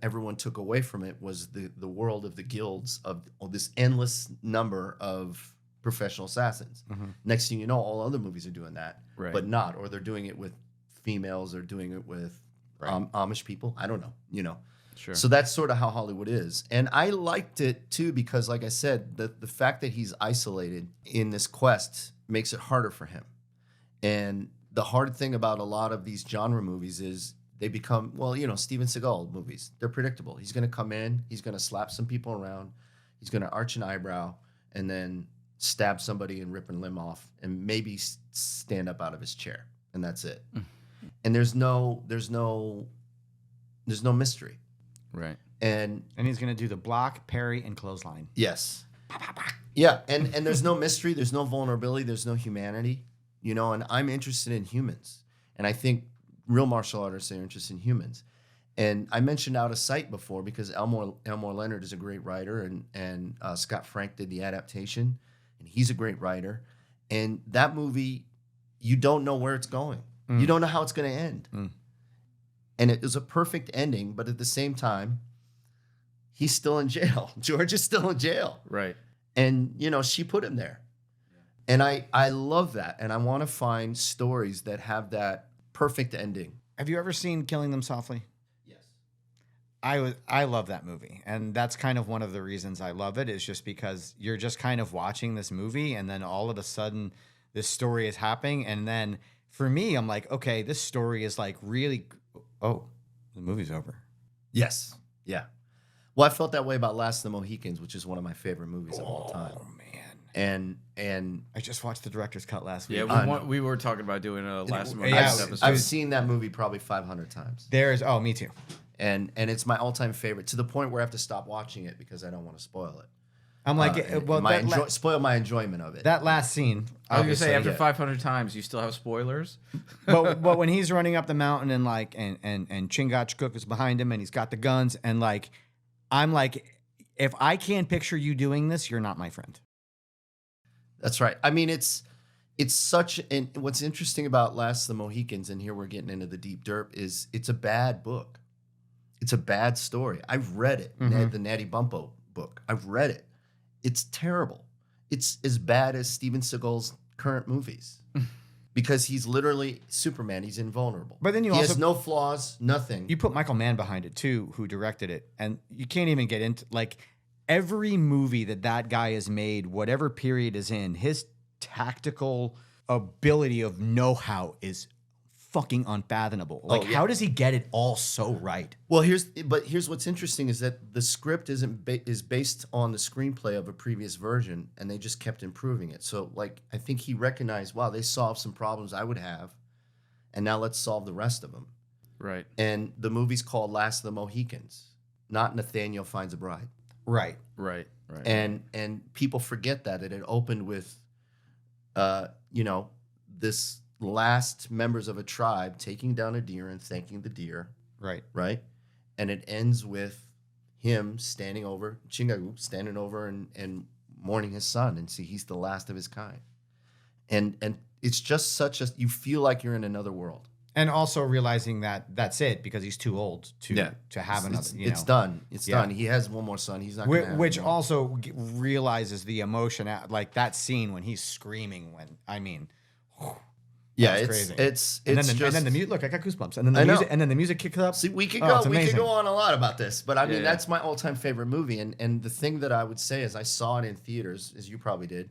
everyone took away from it was the world of the guilds of this endless number of professional assassins. Next thing you know, all other movies are doing that, but not, or they're doing it with females, they're doing it with Amish people. I don't know, you know. Sure. So that's sort of how Hollywood is. And I liked it too because, like I said, the fact that he's isolated in this quest makes it harder for him. And the hard thing about a lot of these genre movies is they become, well, you know, Steven Seagal movies. They're predictable. He's going to come in, he's going to slap some people around, he's going to arch an eyebrow, and then stab somebody and rip a limb off, and maybe stand up out of his chair, and that's it. And there's no There's no mystery. Right. And he's going to do the block, parry, and clothesline. yes. Yeah, and there's no mystery, there's no vulnerability, there's no humanity, you know, and I'm interested in humans. And I think real martial artists are interested in humans. And I mentioned Out of Sight before because Elmore Leonard is a great writer, and Scott Frank did the adaptation, and he's a great writer. And that movie, you don't know where it's going. You don't know how it's going to end. And it was a perfect ending, but at the same time, he's still in jail. George is still in jail. Right. And, you know, she put him there. And I love that. And I want to find stories that have that perfect ending. Have you ever seen Killing Them Softly? Yes. I love that movie. And that's kind of one of the reasons I love it, is just because you're just kind of watching this movie and then all of a sudden this story is happening. And then for me, I'm like, okay, this story is like really, oh, the movie's over. Yes. Yeah. Well, I felt that way about Last of the Mohicans, which is one of my favorite movies of all time. Oh, man. And I just watched the director's cut last week. Yeah, we were talking about doing a last Yeah, episode. I've seen that movie probably 500 times. Me too. And it's my all-time favorite, to the point where I have to stop watching it because I don't want to spoil it. I'm like, Spoil my enjoyment of it. that last scene. I was gonna say, after yeah. 500 times, you still have spoilers. but when he's running up the mountain and like and Chingachgook is behind him and he's got the guns and like, I'm like, if I can't picture you doing this, you're not my friend. That's right. I mean, it's such an, what's interesting about Last of the Mohicans, and here we're getting into the deep dirt, is it's a bad book. It's a bad story. I've read it, the Natty Bumppo book. I've read it. It's terrible. It's as bad as Steven Seagal's current movies. Because he's literally Superman. He's invulnerable. But then he has no flaws, nothing. You put Michael Mann behind it too, who directed it, and you can't even get into like every movie that guy has made, whatever period is in, his tactical ability of know-how is fucking unfathomable. Like, how does he get it all so right? Well, here's what's interesting is that the script is based on the screenplay of a previous version, and they just kept improving it. So, like, I think he recognized, wow, they solved some problems I would have, and now let's solve the rest of them. Right. And the movie's called Last of the Mohicans, not Nathaniel Finds a Bride. Right. And people forget that it opened with, this last members of a tribe taking down a deer and thanking the deer. Right. And it ends with him standing over, Chingagu standing over and mourning his son, and see he's the last of his kind. And it's just such a, you feel like you're in another world. And also realizing that that's it because he's too old to have another. It's done. It's done. He has one more son. He's not going to have which more. also realizes the emotion, like that scene when he's screaming. Yeah, crazy. And then the music. Look, I got goosebumps. And then the music kicks up. See, we could amazing. go on a lot about this, but I mean Yeah. that's my all-time favorite movie. And the thing that I would say is I saw it in theaters, as you probably did.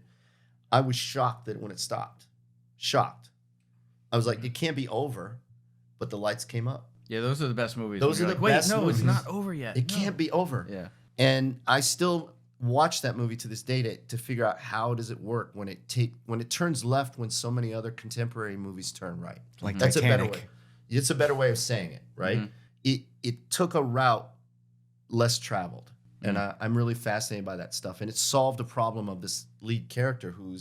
I was shocked that when it stopped. Shocked. I was like, it can't be over, but the lights came up. Yeah, those are the best movies. Those when are you're the like, best Wait, no, movies. it's not over yet. It can't be over. Yeah. And I still watch that movie to this day to figure out how does it work when it turns left when so many other contemporary movies turn right. Like That's Titanic. a better way. It's a better way of saying it, right? Mm-hmm. It took a route less traveled, and I'm really fascinated by that stuff. And it solved the problem of this lead character who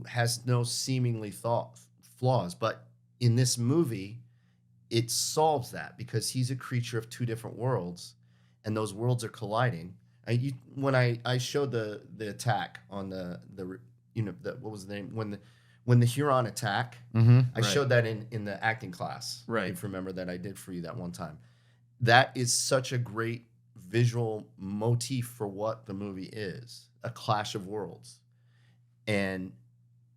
has no seemingly flaws, but in this movie, it solves that because he's a creature of two different worlds, and those worlds are colliding. When I showed the attack on the what was the name when the Huron attack, I showed that in the acting class. Right. If you remember that I did for you that one time. That is such a great visual motif for what the movie is, a clash of worlds. And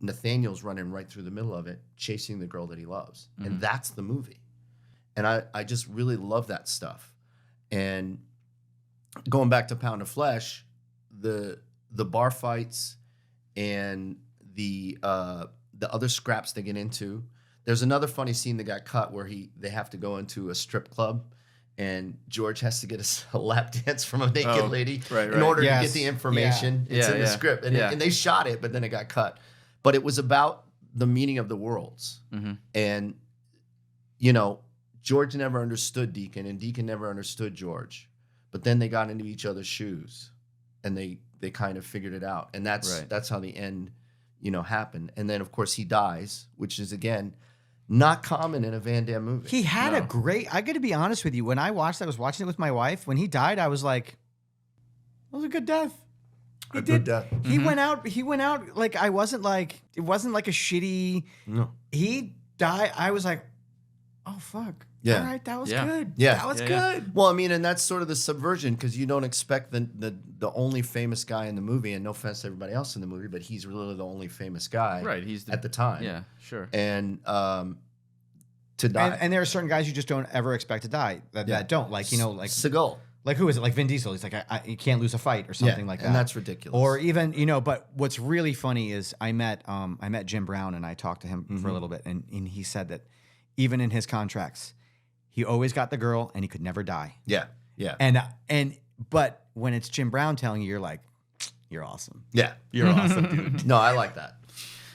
Nathaniel's running right through the middle of it, chasing the girl that he loves. And that's the movie. And I just really love that stuff. And going back to Pound of Flesh, the bar fights and the other scraps they get into. There's another funny scene that got cut where they have to go into a strip club, and George has to get a lap dance from a naked lady in order to get the information. Yeah. It's in Yeah, the yeah. script, and they shot it, but then it got cut. But it was about the meaning of the worlds, and George never understood Deacon, and Deacon never understood George. But then they got into each other's shoes, and they kind of figured it out. And that's how the end, happened. And then, of course, he dies, which is, again, not common in a Van Damme movie. He had a great... I got to be honest with you. When I watched that, I was watching it with my wife. When he died, I was like, that was a good death. Good death. He went out like I wasn't like... It wasn't like a shitty... No. He died. I was like, oh, fuck. Yeah. All right, that was Yeah. good. Yeah. That was Yeah, good. Well, I mean, and that's sort of the subversion, because you don't expect the only famous guy in the movie, and no offense to everybody else in the movie, but he's really the only famous guy Right. He's at the time. Yeah, sure. And to die. And there are certain guys you just don't ever expect to die that don't. Like, like Seagal. Like, who is it? Like Vin Diesel. He's like, you can't lose a fight or something like that. And that's ridiculous. Or even, but what's really funny is I met Jim Brown and I talked to him for a little bit. And he said that even in his contracts, he always got the girl and he could never die. Yeah. Yeah. But when it's Jim Brown telling you, you're like, you're awesome. Yeah. You're awesome, dude. No, I like that.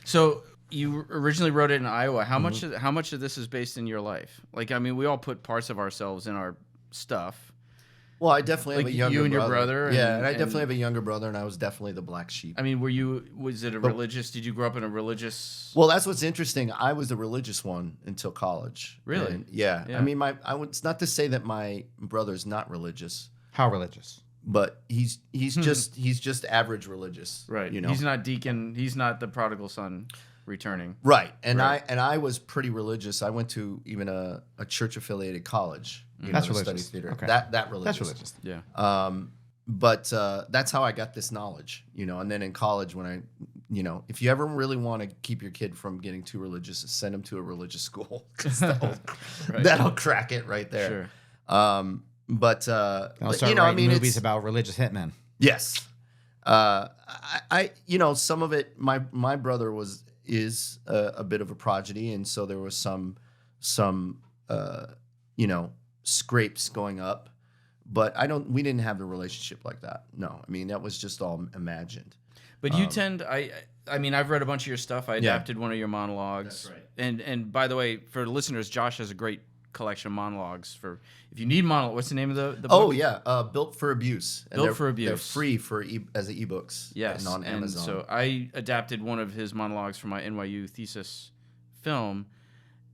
So you originally wrote it in Iowa. How much of this is based in your life? Like, I mean, we all put parts of ourselves in our stuff. Well, I definitely have Like a younger brother. you and your brother. Yeah, and I definitely have a younger brother, and I was definitely the black sheep. I mean, was it a religious? Did you grow up in a religious? Well, that's what's interesting. I was the religious one until college. Really? And yeah. Yeah. I mean, it's not to say that my brother's not religious, How religious? but he's just average religious. Right. He's not deacon. He's not the prodigal son returning. Right. And Right. I was pretty religious. I went to even a church affiliated college. That's to religious. study theater. Okay. That religious. That's religious. Yeah. But that's how I got this knowledge, and then in college when I, if you ever really want to keep your kid from getting too religious, send him to a religious school, 'cause that'll crack it right there. Sure. But I'll start writing movies about religious hitmen. yes. I some of it, my brother is a bit of a prodigy, and so there was some scrapes going up, but we didn't have the relationship like that. No, I mean, that was just all imagined. But you tend, I mean, I've read a bunch of your stuff. I adapted one of your monologues. That's right. And by the way, for listeners, Josh has a great collection of monologues. For if you need monologue, what's the name of the book? Oh yeah, Built for Abuse. And Built for Abuse. They're free as ebooks. Yes, and on Amazon. So I adapted one of his monologues for my NYU thesis film,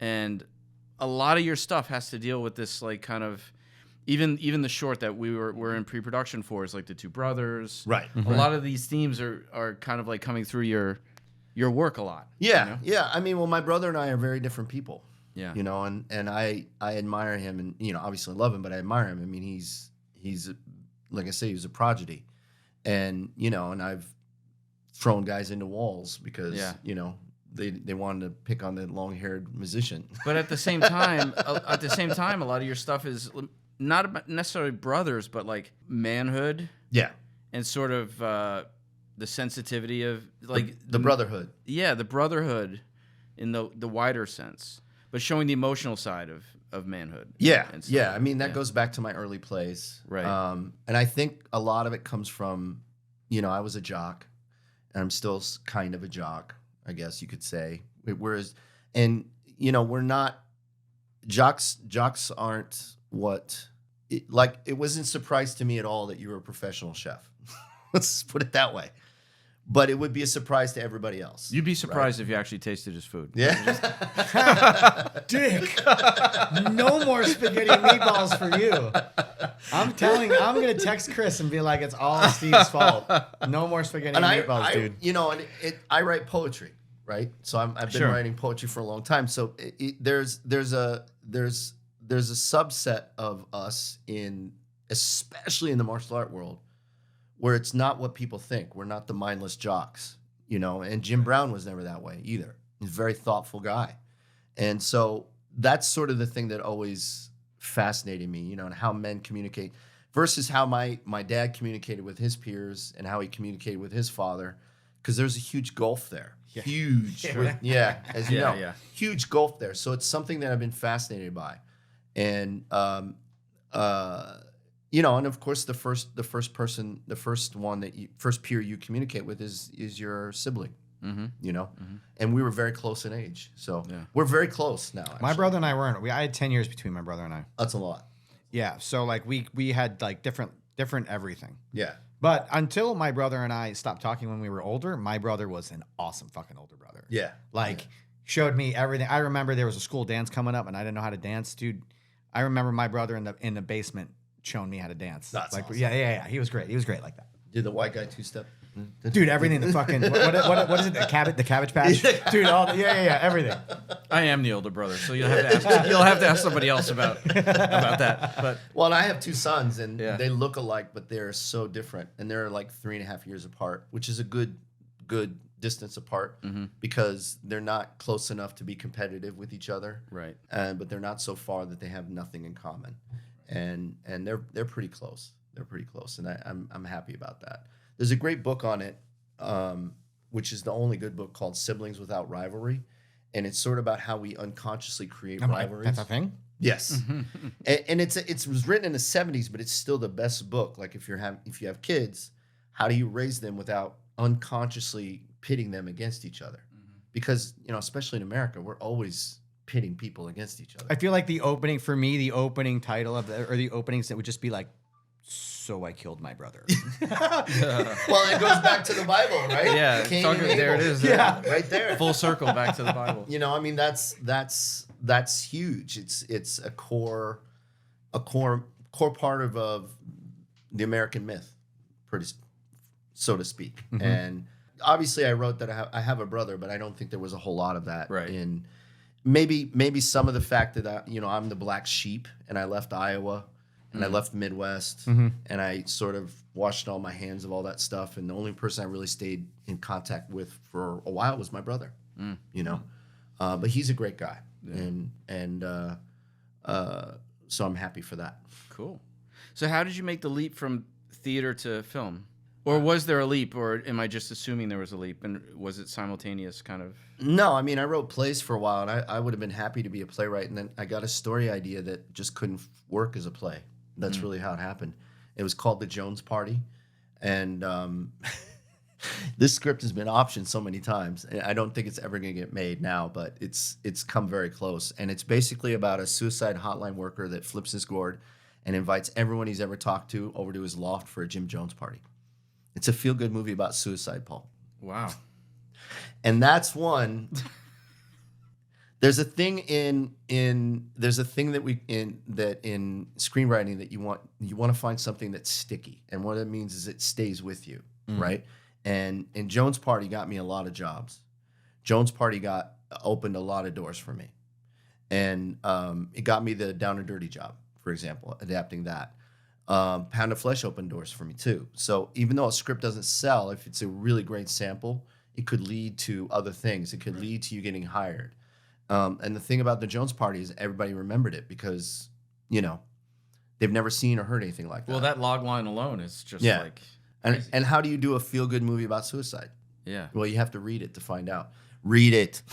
and a lot of your stuff has to deal with this, like, kind of, even the short that we're in pre-production for is like the two brothers. Right. A lot of these themes are kind of like coming through your work a lot. Yeah, yeah. I mean, well, my brother and I are very different people. Yeah. And I admire him, and obviously love him, but I admire him. I mean, he's like I say, he's a prodigy, and and I've thrown guys into walls because they wanted to pick on the long-haired musician. But at the same time, a lot of your stuff is not necessarily brothers, but like manhood. Yeah. And sort of the sensitivity of like the brotherhood. Yeah, the brotherhood in the wider sense, but showing the emotional side of manhood. Yeah, and yeah. I mean, that goes back to my early plays. Right. And I think a lot of it comes from, I was a jock, and I'm still kind of a jock, I guess you could say. Whereas, and we're not jocks. Jocks aren't what. It wasn't a surprise to me at all that you were a professional chef. Let's put it that way. But it would be a surprise to everybody else. You'd be surprised if you actually tasted his food. Yeah. Dick. No more spaghetti and meatballs for you. I'm going to text Chris and be like, it's all Steve's fault. No more spaghetti and meatballs, dude. I write poetry, right? So I've been writing poetry for a long time. So there's a subset of us especially in the martial art world, where it's not what people think. We're not the mindless jocks, and Jim Brown was never that way either. He's a very thoughtful guy. And so that's sort of the thing that always fascinated me, and how men communicate versus how my dad communicated with his peers and how he communicated with his father, because there's a huge gulf there. Yeah. Huge. Yeah. As you know, huge gulf there. So it's something that I've been fascinated by. And, and of course, the first peer you communicate with is your sibling, you know, and we were very close in age. So Yeah. we're very close now. My actually. brother and I weren't. I had 10 years between my brother and I. That's a lot. Yeah. So like we had like different everything. Yeah. But until my brother and I stopped talking when we were older, my brother was an awesome fucking older brother. Yeah. Like showed me everything. I remember there was a school dance coming up and I didn't know how to dance, dude. I remember my brother in the basement showing me how to dance. That's like awesome. yeah. He was great. He was great like that. Did the white guy two-step? Dude, everything. The fucking what is it? The cabbage patch, dude. All everything. I am the older brother, so you'll have to ask somebody else about that. But Well, and I have two sons, and Yeah. they look alike, but they're so different, and they're like 3.5 years apart, which is a good distance apart because they're not close enough to be competitive with each other, right. but they're not so far that they have nothing in common, and they're pretty close. They're pretty close, and I'm happy about that. There's a great book on it, which is the only good book called Siblings Without Rivalry, and it's sort of about how we unconsciously create rivalries. That's a thing. Yes, and it was written in the 70s, but it's still the best book. Like if you have kids, how do you raise them without unconsciously pitting them against each other? Because especially in America, we're always pitting people against each other. I feel like the opening title or the openings that would just be like, "So I killed my brother." Well, it goes back to the Bible, right? Yeah, Cain talking- and there it Abel. is. Yeah. Right there. Full circle back to the Bible. I mean, that's huge. It's a core part of the American myth, so to speak. And obviously, I wrote that I have a brother, but I don't think there was a whole lot of that Right. in maybe some of the fact that I'm the black sheep and I left Iowa and I left Midwest and I sort of washed all my hands of all that stuff, and the only person I really stayed in contact with for a while was my brother. But he's a great guy, and so I'm happy for that. Cool. So how did you make the leap from theater to film? Or was there a leap, or am I just assuming there was a leap? And was it simultaneous kind of? No, I mean, I wrote plays for a while, and I would have been happy to be a playwright, and then I got a story idea that just couldn't work as a play. That's really how it happened. It was called The Jones Party, and this script has been optioned so many times, and I don't think it's ever going to get made now, but it's come very close. And it's basically about a suicide hotline worker that flips his gourd and invites everyone he's ever talked to over to his loft for a Jim Jones party. It's a feel-good movie about suicide, Paul. Wow. And that's one. There's a thing in screenwriting that you want to find something that's sticky, and what it means is it stays with you, right? And Jones Party got me a lot of jobs. Jones Party opened a lot of doors for me, and it got me the Down and Dirty job, for example, adapting that. Pound of Flesh opened doors for me too. So even though a script doesn't sell, if it's a really great sample, it could lead to other things. It could lead to you getting hired. And the thing about the Jones Party is everybody remembered it because, they've never seen or heard anything like that. Well, that log line alone is just Yeah. like and how do you do a feel-good movie about suicide? yeah. Well, you have to read it to find out. Read it.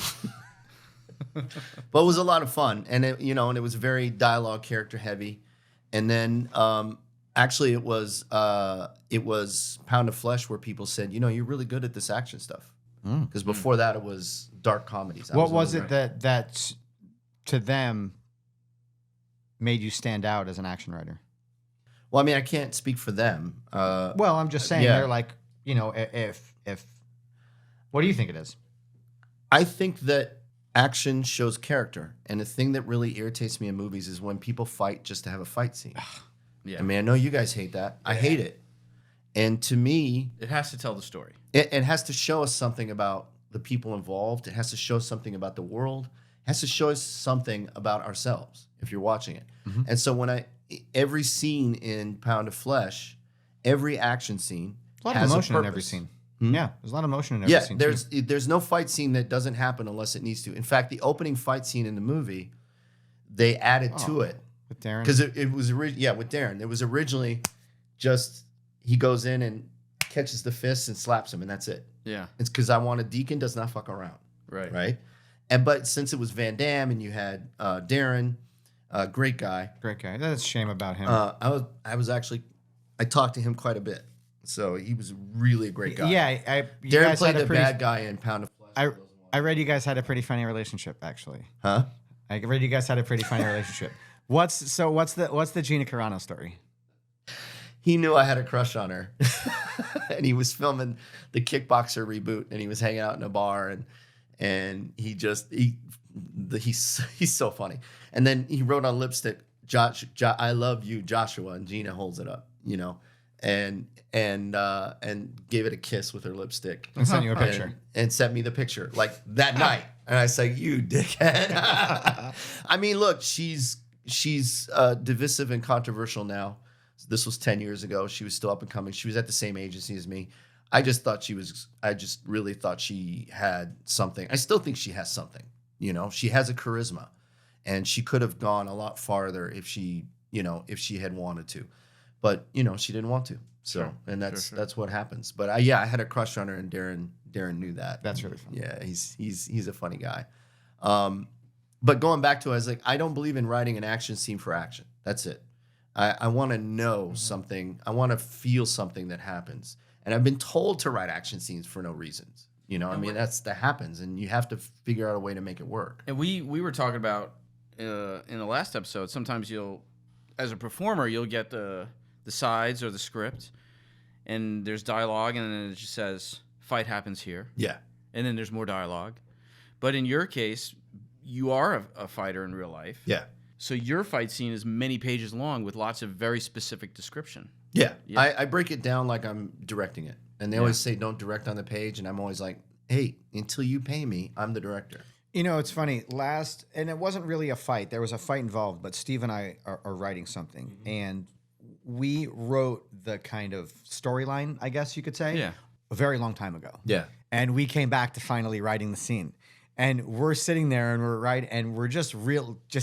But it was a lot of fun. And it was very dialogue character heavy. And then actually it was Pound of Flesh where people said, you're really good at this action stuff. Because before that it was dark comedies. What was it that to them made you stand out as an action writer? Well, I mean, I can't speak for them. Well, I'm just saying they're like, if what do you think it is? I think that action shows character. And the thing that really irritates me in movies is when people fight just to have a fight scene. Yeah. I mean, I know you guys hate that. I hate it. And to me, It has to tell the story. it has to show us something about the people involved. It has to show something about the world. It has to show us something about ourselves if you're watching it. And so every scene in Pound of Flesh, every action scene There's a lot of has emotion a in every purpose. scene. Yeah, there's a lot of emotion in every scene. There's no fight scene that doesn't happen unless it needs to. In fact, the opening fight scene in the movie, they added to it. With Darren. Because it was with Darren. It was originally just he goes in and catches the fists and slaps him, and that's it. Yeah. It's because I Want a Deacon does not fuck around, Right. right? But since it was Van Damme and you had Darren, great guy. Great guy. That's a shame about him. I talked to him quite a bit, So he was really a great guy. Yeah, you Darren guys played had a the pretty, bad guy in Pound of Flesh. I read you guys had a pretty funny relationship, actually. Huh? I read you guys had a pretty funny relationship. What's the Gina Carano story? He knew I had a crush on her, and he was filming the Kickboxer reboot, and he was hanging out in a bar, and he's so funny. And then he wrote on lipstick, "I love you, Joshua," and Gina holds it up, and gave it a kiss with her lipstick. And sent you a picture. And sent me the picture like that night. And I said, "You dickhead." I mean, look, she's divisive and controversial now. This was 10 years ago. She was still up and coming. She was at the same agency as me. I just really thought she had something. I still think she has something. She has a charisma, and she could have gone a lot farther if she had wanted to, but she didn't want to. So, sure. And that's what happens. But I had a crush on her, and Darren knew that. That's really fun. Yeah, he's a funny guy. But going back to it, I was like, I don't believe in writing an action scene for action. That's it. I want to know something. I want to feel something that happens. And I've been told to write action scenes for no reasons. That happens, and you have to figure out a way to make it work. And we were talking about in the last episode, sometimes as a performer, you'll get the sides or the script, and there's dialogue, and then it just says, fight happens here. Yeah. And then there's more dialogue. But in your case, you are a fighter in real life. Yeah. So your fight scene is many pages long with lots of very specific description. Yeah. I break it down like I'm directing it. And they always say don't direct on the page. And I'm always like, hey, until you pay me, I'm the director. It's funny. And it wasn't really a fight. There was a fight involved, but Steve and I are writing something. Mm-hmm. And we wrote the kind of storyline, I guess you could say, a very long time ago. Yeah. And we came back to finally writing the scene. And we're sitting there and we're just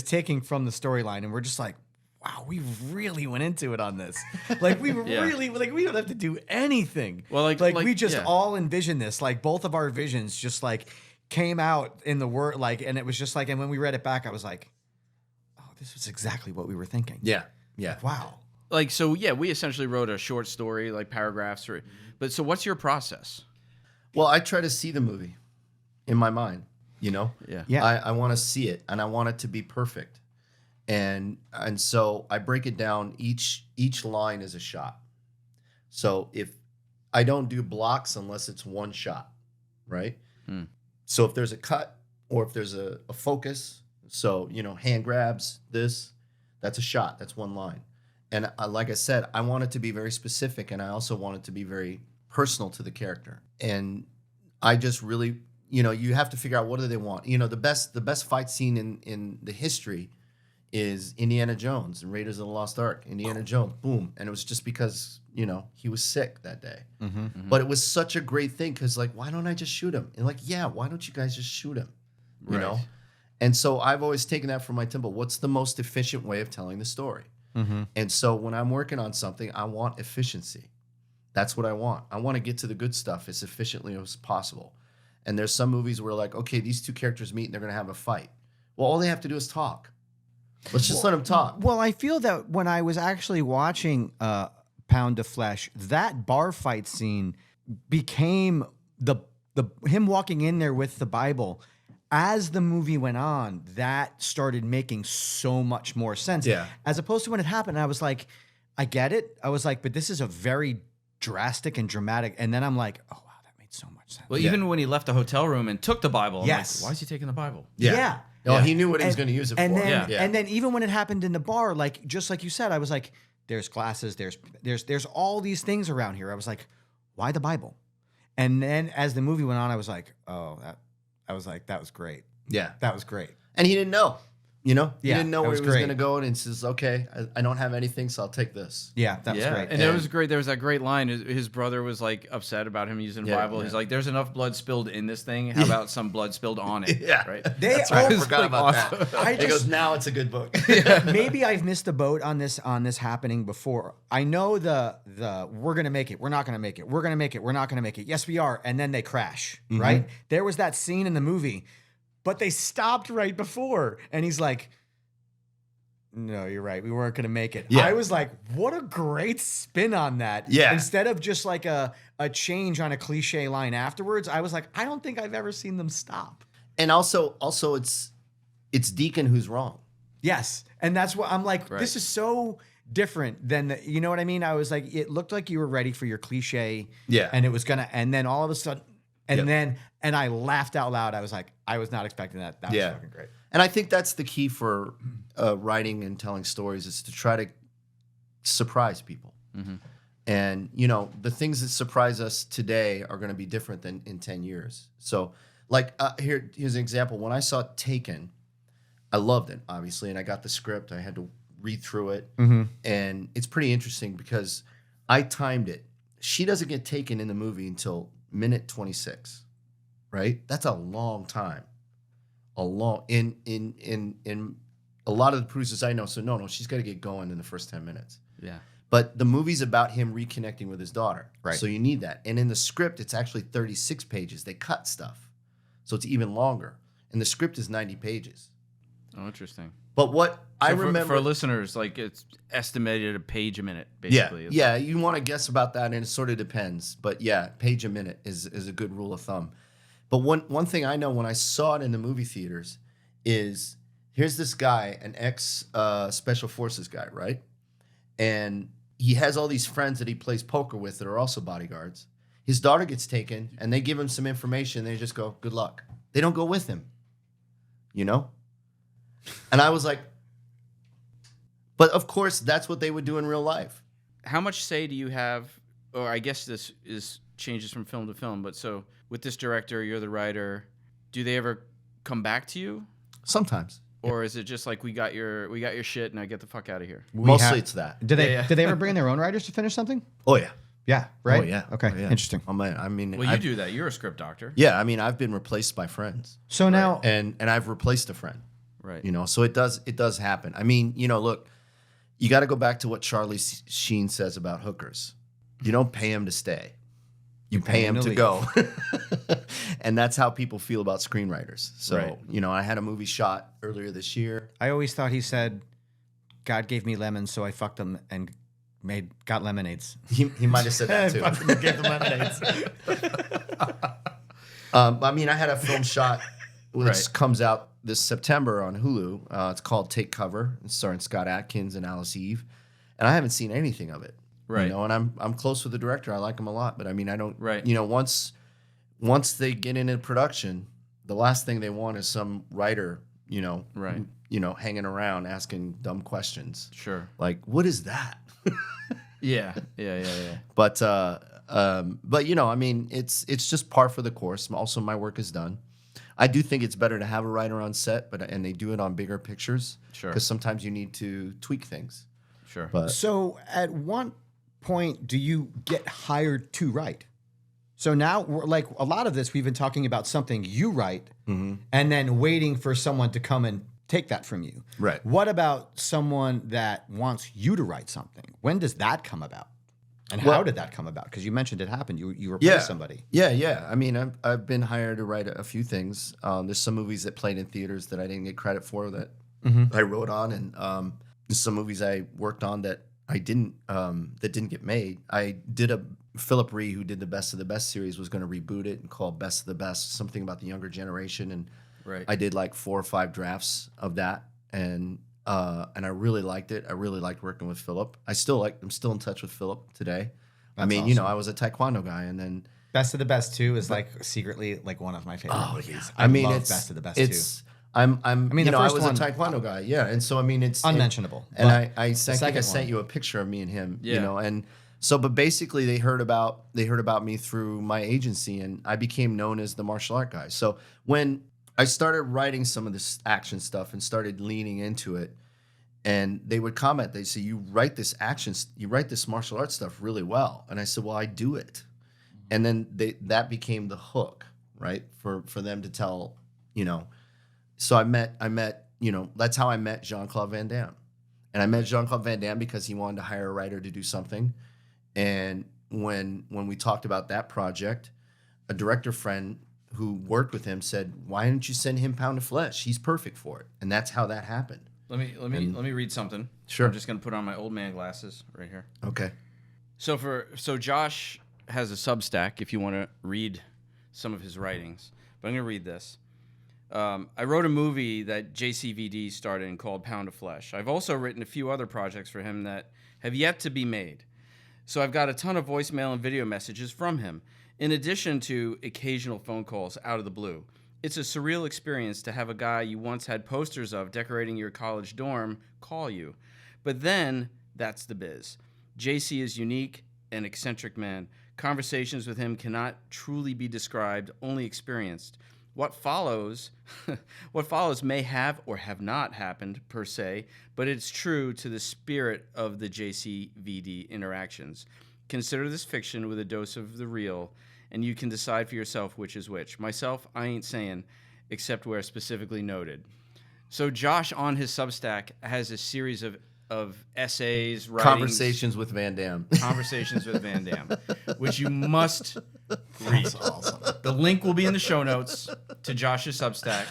taking from the storyline, and we're just like, wow, we really went into it on this. Like we really, like we don't have to do anything. Well, we just all envisioned this. Like both of our visions just like came out in the word, like, and it was just like, and when we read it back, I was like, oh, this was exactly what we were thinking. Yeah. Yeah. Like, wow. Like, so we essentially wrote a short story, like paragraphs, but so what's your process? Well, I try to see the movie in my mind. Yeah. I want to see it, and I want it to be perfect, and so I break it down. Each line is a shot. So if I don't do blocks unless it's one shot, right? So if there's a cut or if there's a focus, so hand grabs, that's a shot. That's one line, and like I said, I want it to be very specific, and I also want it to be very personal to the character, and I just really. You have to figure out what do they want. The best fight scene in the history is Indiana Jones and Raiders of the Lost Ark. Indiana Jones, boom. And it was just because, he was sick that day. Mm-hmm. Mm-hmm. But it was such a great thing because, like, why don't I just shoot him? And, like, yeah, why don't you guys just shoot him? You know? And so I've always taken that from my temple. What's the most efficient way of telling the story? Mm-hmm. And so when I'm working on something, I want efficiency. That's what I want. I want to get to the good stuff as efficiently as possible. And there's some movies where like, okay, these two characters meet and they're going to have a fight. Well, all they have to do is talk. Let's just let them talk. Well, I feel that when I was actually watching Pound of Flesh, that bar fight scene became the him walking in there with the Bible. As the movie went on, that started making so much more sense. Yeah. As opposed to when it happened, I was like, I get it. I was like, but this is a very drastic and dramatic. And then I'm like, oh, wow, that made so much sense. Well, even when he left the hotel room and took the Bible, I'm yes. like, why is he taking the Bible? Yeah. No, he knew what he was going to use it for. And then even when it happened in the bar, like just like you said, I was like, there's glasses, there's all these things around here. I was like, why the Bible? And then as the movie went on, I was like, that was great. Yeah. That was great. And he didn't know. He didn't know where he was going to go, and he says, okay, I don't have anything, so I'll take this. Yeah, that was great. And it was great. There was that great line. His brother was like upset about him using the Bible. Yeah. He's like, there's enough blood spilled in this thing. How about some blood spilled on it? Yeah. Right? That's right. I forgot about that. He goes, now it's a good book. Maybe I've missed the boat on this happening before. I know the we're going to make it. We're not going to make it. We're going to make it. We're not going to make it. Yes, we are. And then they crash, right? There was that scene in the movie, but they stopped right before. And he's like, no, you're right. We weren't going to make it. Yeah. I was like, what a great spin on that. Yeah. Instead of just like a change on a cliche line afterwards, I was like, I don't think I've ever seen them stop. And also it's Deacon who's wrong. Yes. And that's what I'm like, Right. this is so different than you know what I mean? I was like, it looked like you were ready for your cliche. Yeah. And it was gonna, and then all of a sudden, and Yep. and I laughed out loud. I was like, I was not expecting that. That was Yeah. fucking great. And I think that's the key for writing and telling stories is to try to surprise people. Mm-hmm. And, you know, the things that surprise us today are going to be different than in 10 years. So, like, here's an example. When I saw Taken, I loved it, obviously, and I got the script. I had to read through it. Mm-hmm. And it's pretty interesting because I timed it. She doesn't get taken in the movie until minute 26, right? That's a long time. In a lot of the producers I know, so no, she's got to get going in the first 10 minutes. Yeah. But the movie's about him reconnecting with his daughter. Right. So you need that. And in the script, it's actually 36 pages. They cut stuff. So it's even longer. And the script is 90 pages. Oh, interesting. But what I So remember... for listeners, like it's estimated a page a minute, Yeah, basically. yeah, you want to guess about that, and it sort of depends. But yeah, page a minute is a good rule of thumb. But one thing I know when I saw it in the movie theaters is here's this guy, an ex special forces guy, right? And he has all these friends that he plays poker with that are also bodyguards. His daughter gets taken, and they give him some information. They just go, "Good luck." They don't go with him, you know. And I was like, but of course, that's what they would do in real life. How much say do you have, or I guess this is changes from film to film, but so with this director, you're the writer, do they ever come back to you? Sometimes. Or is it just like we got your shit, now get the fuck out of here? Mostly it's that. Did they Yeah. did they ever bring in their own writers to finish something? Oh, yeah. Yeah. Right. Oh, yeah. Okay. Oh, yeah. Interesting. I mean, Well, you I've- do that. You're a script doctor, Yeah, I mean, I've been replaced by friends, So now, and I've replaced a friend. right? You know, so it does happen. I mean, you know, look, you got to go back to what Charlie Sheen says about hookers. You don't pay him to stay. You pay him to leave. go. And that's how people feel about screenwriters. So, Right. you know, I had a movie shot earlier this year. I always thought he said, "God gave me lemons, so I fucked them and got lemonades." He might have said that too. Fucked them and gave them lemonades. I mean, I had a film shot which Right. comes out this September on Hulu. It's called Take Cover. It's starring Scott Atkins and Alice Eve. And I haven't seen anything of it. Right. You know, and I'm close with the director. I like him a lot. But I mean, I don't, Right. you know, once they get into production, the last thing they want is some writer, you know, Right. hanging around asking dumb questions. Sure. Like, what is that? Yeah. But you know, I mean, it's just par for the course. Also, my work is done. I do think it's better to have a writer on set, and they do it on bigger pictures. Sure. Because sometimes you need to tweak things. Sure. But So, at what point do you get hired to write? So now, like a lot of this, we've been talking about something you write, Mm-hmm. and then waiting for someone to come and take that from you. Right. What about someone that wants you to write something? When does that come about? And how Well- did that come about? Because you mentioned it happened. You replaced somebody. Yeah. I mean, I've been hired to write a few things. There's some movies that played in theaters that I didn't get credit for that I wrote on, and there's some movies I worked on that I didn't that didn't get made. I did Philip Ree, who did the Best of the Best series, was going to reboot it and call Best of the Best, something about the younger generation, and Right. I did like 4 or 5 drafts of that, and I really liked it. I really liked working with Philip. I'm still in touch with Philip today. I That's mean, you know, awesome. I was a Taekwondo guy, and then Best of the Best 2 is like secretly like one of my favorite movies. I mean, love it's Best of the Best it's 2. I mean, you the know, I first was one- a Taekwondo guy, yeah, and so I mean, it's Unmentionable. And but I think I second sent one- you a picture of me and him, you Yeah. know, and so but basically they heard about me through my agency, and I became known as the martial art guy. So when I started writing some of this action stuff and started leaning into it, and they would comment, they'd say, you write this martial arts stuff really well, and I said, well, I do it, and then that became the hook, right, for them to tell, you know. So I met, you know, that's how I met Jean-Claude Van Damme. And I met Jean-Claude Van Damme because he wanted to hire a writer to do something. And when we talked about that project, a director friend who worked with him said, why didn't you send him Pound of Flesh? He's perfect for it. And that's how that happened. Let me read something. Sure. I'm just gonna put on my old man glasses right here. Okay. So Josh has a Substack if you want to read some of his writings. But I'm gonna read this. I wrote a movie that JCVD starred in called Pound of Flesh. I've also written a few other projects for him that have yet to be made. So I've got a ton of voicemail and video messages from him, in addition to occasional phone calls out of the blue. It's a surreal experience to have a guy you once had posters of decorating your college dorm call you. But then, that's the biz. JC is unique and eccentric man. Conversations with him cannot truly be described, only experienced. What follows may have or have not happened per se, but it's true to the spirit of the JCVD interactions. Consider this fiction with a dose of the real, and you can decide for yourself which is which. Myself, I ain't saying, except where specifically noted. So Josh on his Substack has a series of essays, writings, Conversations with Van Damme. Conversations with Van Damme, which you must read. That's awesome. The link will be in the show notes to Josh's Substack.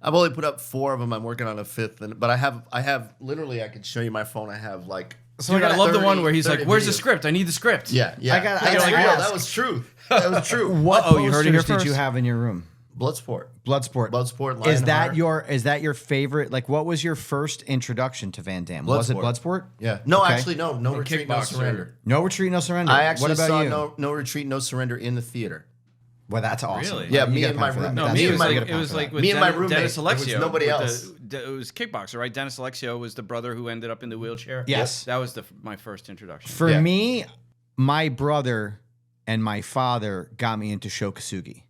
I've only put up 4 of them. I'm working on a 5th, but I have literally. I could show you my phone. I have like. So I love the one where he's like, 30 "Where's the videos. script? I need the script." Yeah. I gotta That's real. ask. That was true. That was true. What you heard it posters here did you first. have in your room? Bloodsport. Bloodsport. Lionheart. Is that your favorite? Like, what was your first introduction to Van Damme? Was it Bloodsport? Yeah. No, Okay. actually, no. No retreat, no Kickboxer. surrender. No Retreat, No Surrender. I actually what about saw you? no retreat, no surrender in the theater. Well, that's awesome. Really? Yeah, You me get a and pound my for that. roommate. No, That's- me, you it was get like a pound it was for like that. with Me and my Dennis roommate. Dennis There was Alexio. nobody with else. it was Kickboxer, right? Dennis Alexio was the brother who ended up in the wheelchair. Yes. That was my first introduction. For Yeah. me, my brother and my father got me into Shokasugi.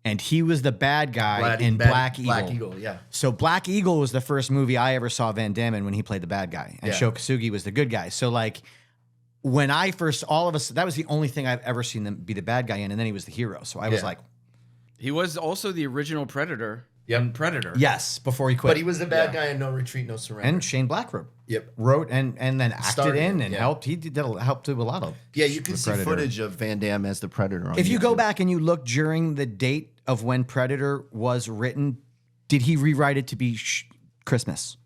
And he was the bad guy in Black Eagle. Black Eagle, yeah. So Black Eagle was the first movie I ever saw Van Damme in when he played the bad guy. And Yeah. Shokasugi was the good guy. So like when I first, all of us, that was the only thing I've ever seen them be the bad guy in. And then he was the hero. So I was Yeah. like, He was also the original Predator. Yep. in Predator. yes, before he quit. But he was the bad Yeah. guy in No Retreat, No Surrender. And Shane Black Yep. wrote and then acted Started in it, and yeah. helped. He helped do a lot of. Yeah, you can with see Predator. footage of Van Damme as the Predator on If you go YouTube. back and you look during the date of when Predator was written, did he rewrite it to be Christmas?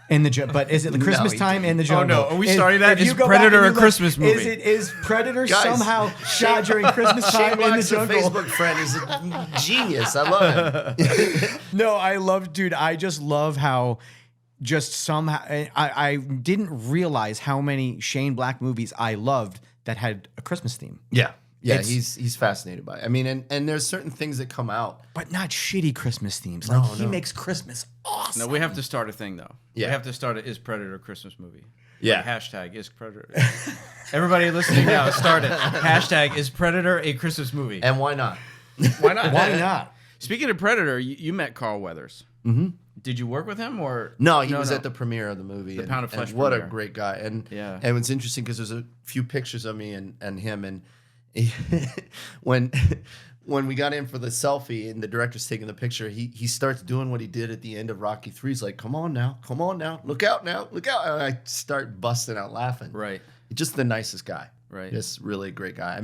But is it the Christmas he time in the Oh, jungle? no. Are we starting that? if you Is go Predator back and a you look, Christmas movie? Is Predator Guys, somehow shot during Christmas Shane time in the Black's a jungle? Facebook friend. He's a genius. I love him. No, I just love how just somehow I didn't realize how many Shane Black movies I loved that had a Christmas theme. Yeah. Yeah, It's- he's fascinated by it. I mean, and there's certain things that come out. But not shitty Christmas themes. Like he no. makes Christmas awesome. No, we have to start a thing though. Yeah. We have to start a Is Predator Christmas movie. Yeah. Like, hashtag Is Predator. Everybody listening now, start it. Hashtag Is Predator a Christmas movie? And why not? Why not? Why not? Speaking of Predator, you met Carl Weathers. Mm-hmm. Did you work with him or No, he was at the premiere of the movie. The Pound of Flesh What premiere. a great guy. And Yeah. and it's interesting because there's a few pictures of me and him. And when we got in for the selfie and the director's taking the picture, he starts doing what he did at the end of Rocky 3. He's like, come on now, look out now, look out. And I start busting out laughing. Right. Just the nicest guy. Right. Just really a great guy.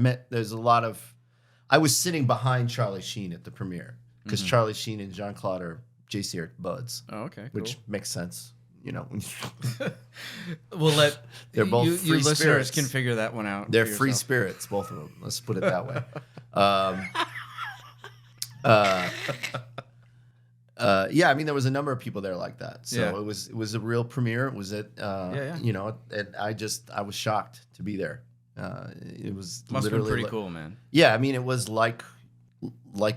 I was sitting behind Charlie Sheen at the premiere because Charlie Sheen and Jean-Claude are JC are buds, Oh, okay. Cool. which makes sense. You know, we'll let They're both you free listeners spirits. can figure that one out. they're for free yourself. spirits, both of them. Let's put it that way. Yeah, I mean, there was a number of people there like that. So Yeah. it was a real premiere. It was Yeah. you know, and I was shocked to be there. It was Must have been literally pretty cool, man. Yeah, I mean, it was like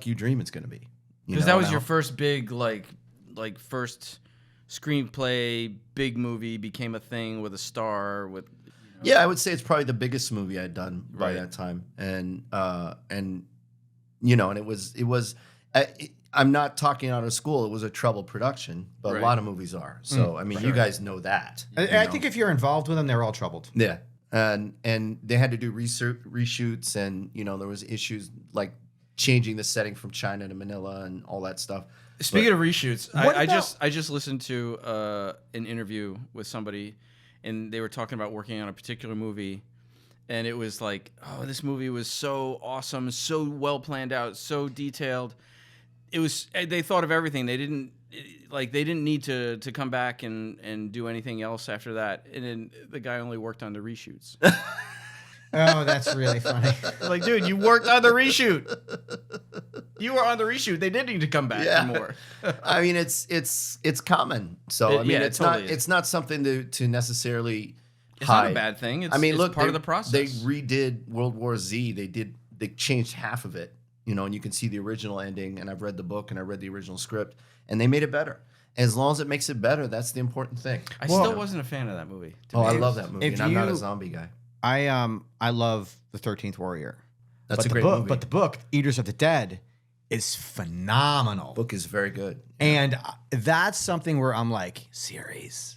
you dream it's going to be. Because that was your first big like first screenplay, big movie, became a thing with a star with. Yeah, I would say it's probably the biggest movie I'd done by Right. that time, and you know, and it was. I'm not talking out of school. It was a troubled production, but Right. a lot of movies are. So I mean, you guys know that. I you know? think if you're involved with them, they're all troubled. Yeah, and they had to do reshoots, and you know there was issues like changing the setting from China to Manila and all that stuff. Speaking of reshoots, What I about- just listened to an interview with somebody, and they were talking about working on a particular movie, and it was like, oh, this movie was so awesome, so well planned out, so detailed. They thought of everything. They didn't. like they didn't need to come back and do anything else after that. And then the guy only worked on the reshoots. Oh, that's really funny. Like, dude, you worked on the reshoot. You were on the reshoot. They didn't need to come back anymore. I mean, it's common. So I mean, it's totally it's not something to necessarily It's hide. not a bad thing. It's, I mean, it's look, part of the process. They redid World War Z. They changed half of it, you know, and you can see the original ending. And I've read the book and I read the original script, and they made it better. As long as it makes it better, that's the important thing. I still wasn't a fan of that movie. I love that movie, and I'm not a zombie guy. I love The 13th Warrior. That's a great book, movie. But the book, Eaters of the Dead, is phenomenal. Book is very good. And that's something where I'm like, series.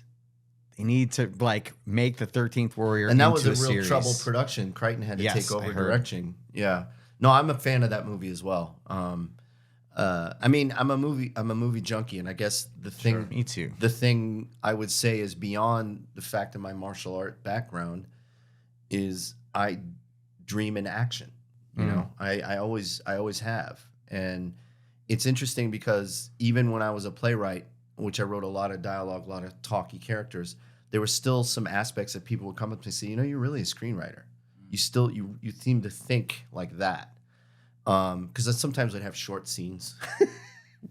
They need to like make The 13th Warrior And that into was a real series. trouble production. Crichton had to Yes, take over I heard. directing. Yeah. No, I'm a fan of that movie as well. I mean, I'm a movie junkie, and I guess the thing, Sure, me too. The thing I would say is beyond the fact of my martial art background, is I dream in action. You know, I always have, and it's interesting because even when I was a playwright, which I wrote a lot of dialogue, a lot of talky characters, there were still some aspects that people would come up to me and say, you know, you're really a screenwriter. You still you seem to think like that. Because sometimes I'd have short scenes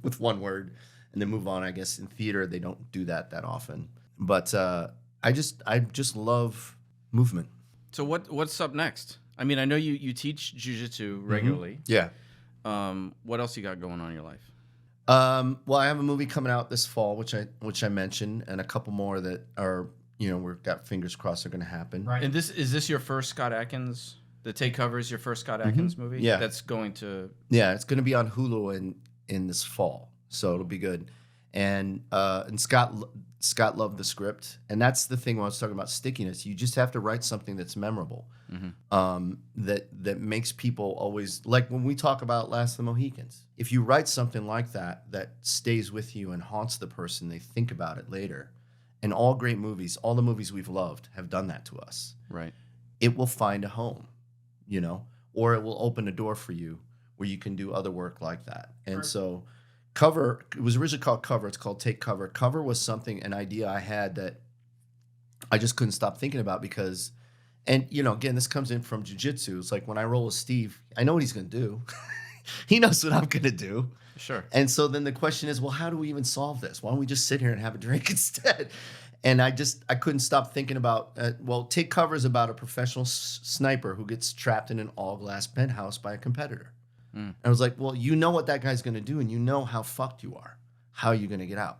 with one word and then move on. I guess in theater they don't do that often. But I just love movement. So what's up next? I mean, I know you teach jiu-jitsu regularly. Yeah. What else you got going on in your life? Well, I have a movie coming out this fall, which I mentioned, and a couple more that are, you know, we've got fingers crossed are going to happen. Right. And is this your first Scott Atkins? The Take Cover is your first Scott Atkins movie? Yeah. That's going to... Yeah, it's going to be on Hulu in this fall, so it'll be good. And Scott loved the script, and that's the thing when I was talking about stickiness. You just have to write something that's memorable, that makes people always, like when we talk about Last of the Mohicans. If you write something like that stays with you and haunts the person, they think about it later. And all great movies, all the movies we've loved, have done that to us. Right. It will find a home, you know, or it will open a door for you where you can do other work like that. And so Cover, it was originally called Cover. It's called Take Cover. Cover was an idea I had that I just couldn't stop thinking about because, and you know, again, this comes in from jiu-jitsu. It's like when I roll with Steve, I know what he's going to do. He knows what I'm going to do. Sure. And so then the question is, well, how do we even solve this? Why don't we just sit here and have a drink instead? And I couldn't stop thinking about, Take Cover is about a professional sniper who gets trapped in an all-glass penthouse by a competitor. And I was like, well, you know what that guy's going to do, and you know how fucked you are. How are you going to get out?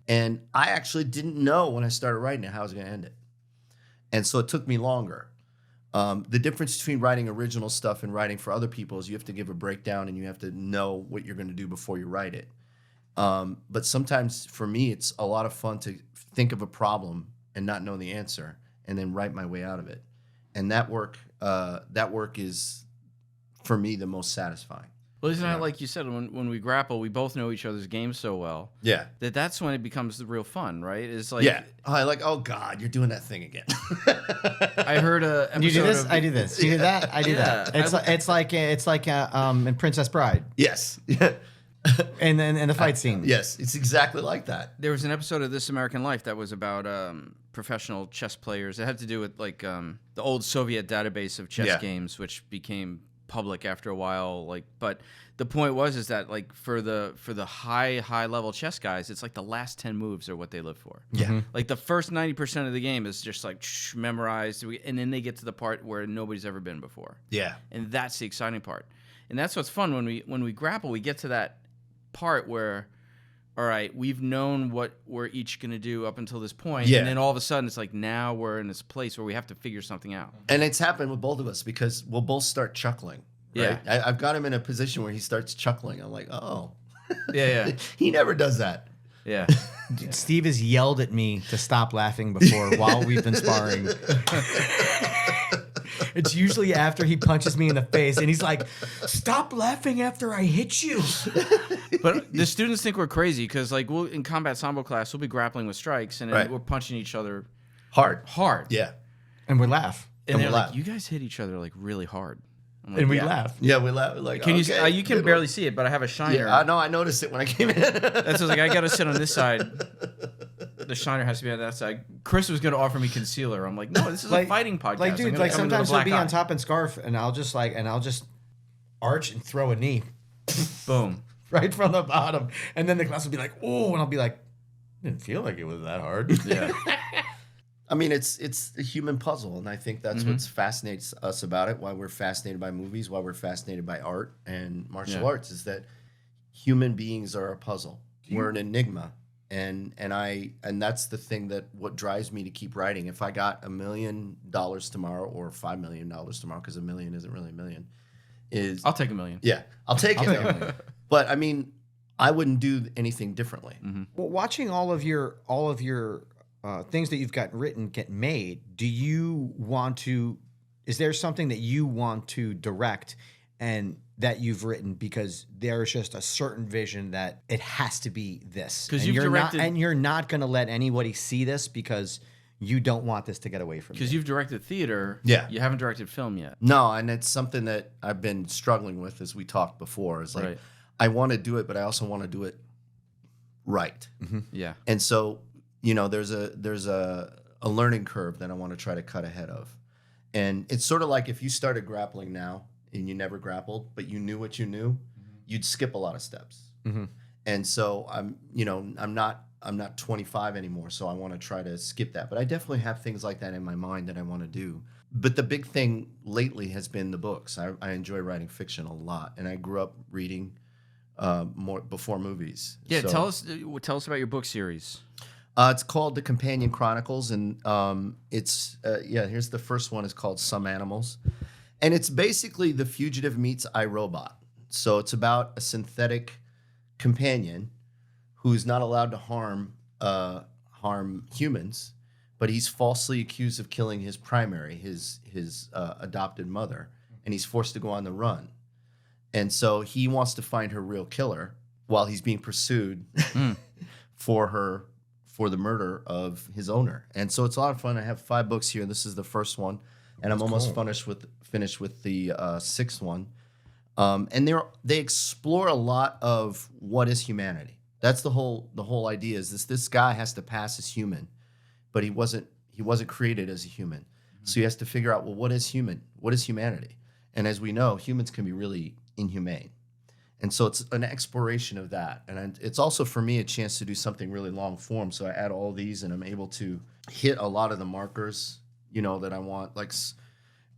And I actually didn't know when I started writing it how I was going to end it. And so it took me longer. The difference between writing original stuff and writing for other people is you have to give a breakdown and you have to know what you're going to do before you write it. But sometimes for me, it's a lot of fun to think of a problem and not know the answer and then write my way out of it. And that work is, for me, the most satisfying. Well, isn't that like you said, when we grapple, we both know each other's games so well. Yeah. That's when it becomes the real fun, right? It's like, Yeah. Oh God, you're doing that thing again. I heard a episode You do this, of- I do this. You do that, I do that. It's like in Princess Bride, Yes. Yeah. and then in the fight scene. Yes. It's exactly like that. There was an episode of This American Life that was about professional chess players. It had to do with like the old Soviet database of chess games, which became public after a while. But the point is that like for the high level chess guys, it's like the last 10 moves are what they live for. Yeah. Like the first 90% of the game is just like memorized, and then they get to the part where nobody's ever been before. Yeah. And that's the exciting part. And that's what's fun when we grapple. We get to that part where, all right, we've known what we're each going to do up until this point, and then all of a sudden it's like now we're in this place where we have to figure something out. And it's happened with both of us because we'll both start chuckling. Right? Yeah. I've got him in a position where he starts chuckling. I'm like, oh. Yeah. He never does that. Yeah. Steve has yelled at me to stop laughing before while we've been sparring. It's usually after he punches me in the face and he's like, stop laughing after I hit you. But the students think we're crazy because like we'll in combat sambo class, we'll be grappling with strikes and then we're punching each other hard. Hard. Yeah. And we laugh. And they're we'll like, laugh. you guys hit each other like really hard. I'm like, And we yeah. laughed. Yeah, we laughed. Like, Can okay, you can barely see it, but I have a shiner. Yeah, I know. I noticed it when I came in. That's like I gotta sit on this side. The shiner has to be on that side. Chris was gonna offer me concealer. I'm like, no, this is a fighting podcast. Like, dude, I'm like gonna come into the sometimes he'll black be eye. on top and scarf, and I'll just arch and throw a knee Boom. right from the bottom, and then the class will be like, oh, and I'll be like, didn't feel like it was that hard. Yeah. I mean, it's a human puzzle, and I think that's Mm-hmm. what fascinates us about it. Why we're fascinated by movies, why we're fascinated by art and martial arts, is that human beings are a puzzle. We're an enigma, and that's the thing that what drives me to keep writing. If I got $1 million tomorrow or $5 million tomorrow, because $1 million isn't really $1 million, I'll take $1 million. yeah, I'll take I'll it. take $1 million. But I mean, I wouldn't do anything differently. Mm-hmm. Well, watching all of your things that you've got written get made, do you want to? Is there something that you want to direct and that you've written because there's just a certain vision that it has to be this? 'Cause And you've you're directed- not, and you're not going to let anybody see this because you don't want this to get away from you. Because you've directed theater. Yeah. You haven't directed film yet. No, and it's something that I've been struggling with as we talked before. Is like Right. I want to do it, but I also want to do it right. Yeah. And so, you know, there's a learning curve that I want to try to cut ahead of. And it's sort of like if you started grappling now and you never grappled, but you knew what you knew, you'd skip a lot of steps. And so I'm not 25 anymore, so I want to try to skip that. But I definitely have things like that in my mind that I want to do. But the big thing lately has been the books. I enjoy writing fiction a lot, and I grew up reading more before movies. Yeah. So, Tell us about your book series. it's called The Companion Chronicles, and here's the first one. It's called Some Animals, and it's basically The Fugitive meets iRobot. So it's about a synthetic companion who's not allowed to harm humans, but he's falsely accused of killing his primary, his adopted mother, and he's forced to go on the run. And so he wants to find her real killer while he's being pursued for the murder of his owner. And so it's a lot of fun. I have 5 books here. This is the first one, and I'm almost finished with the 6th one. And they explore a lot of what is humanity. That's the whole idea. Is this guy has to pass as human, but he wasn't created as a human. So he has to figure out, well, what is human? What is humanity? And as we know, humans can be really inhumane. And so it's an exploration of that. And it's also, for me, a chance to do something really long form. So I add all these, and I'm able to hit a lot of the markers, that I want.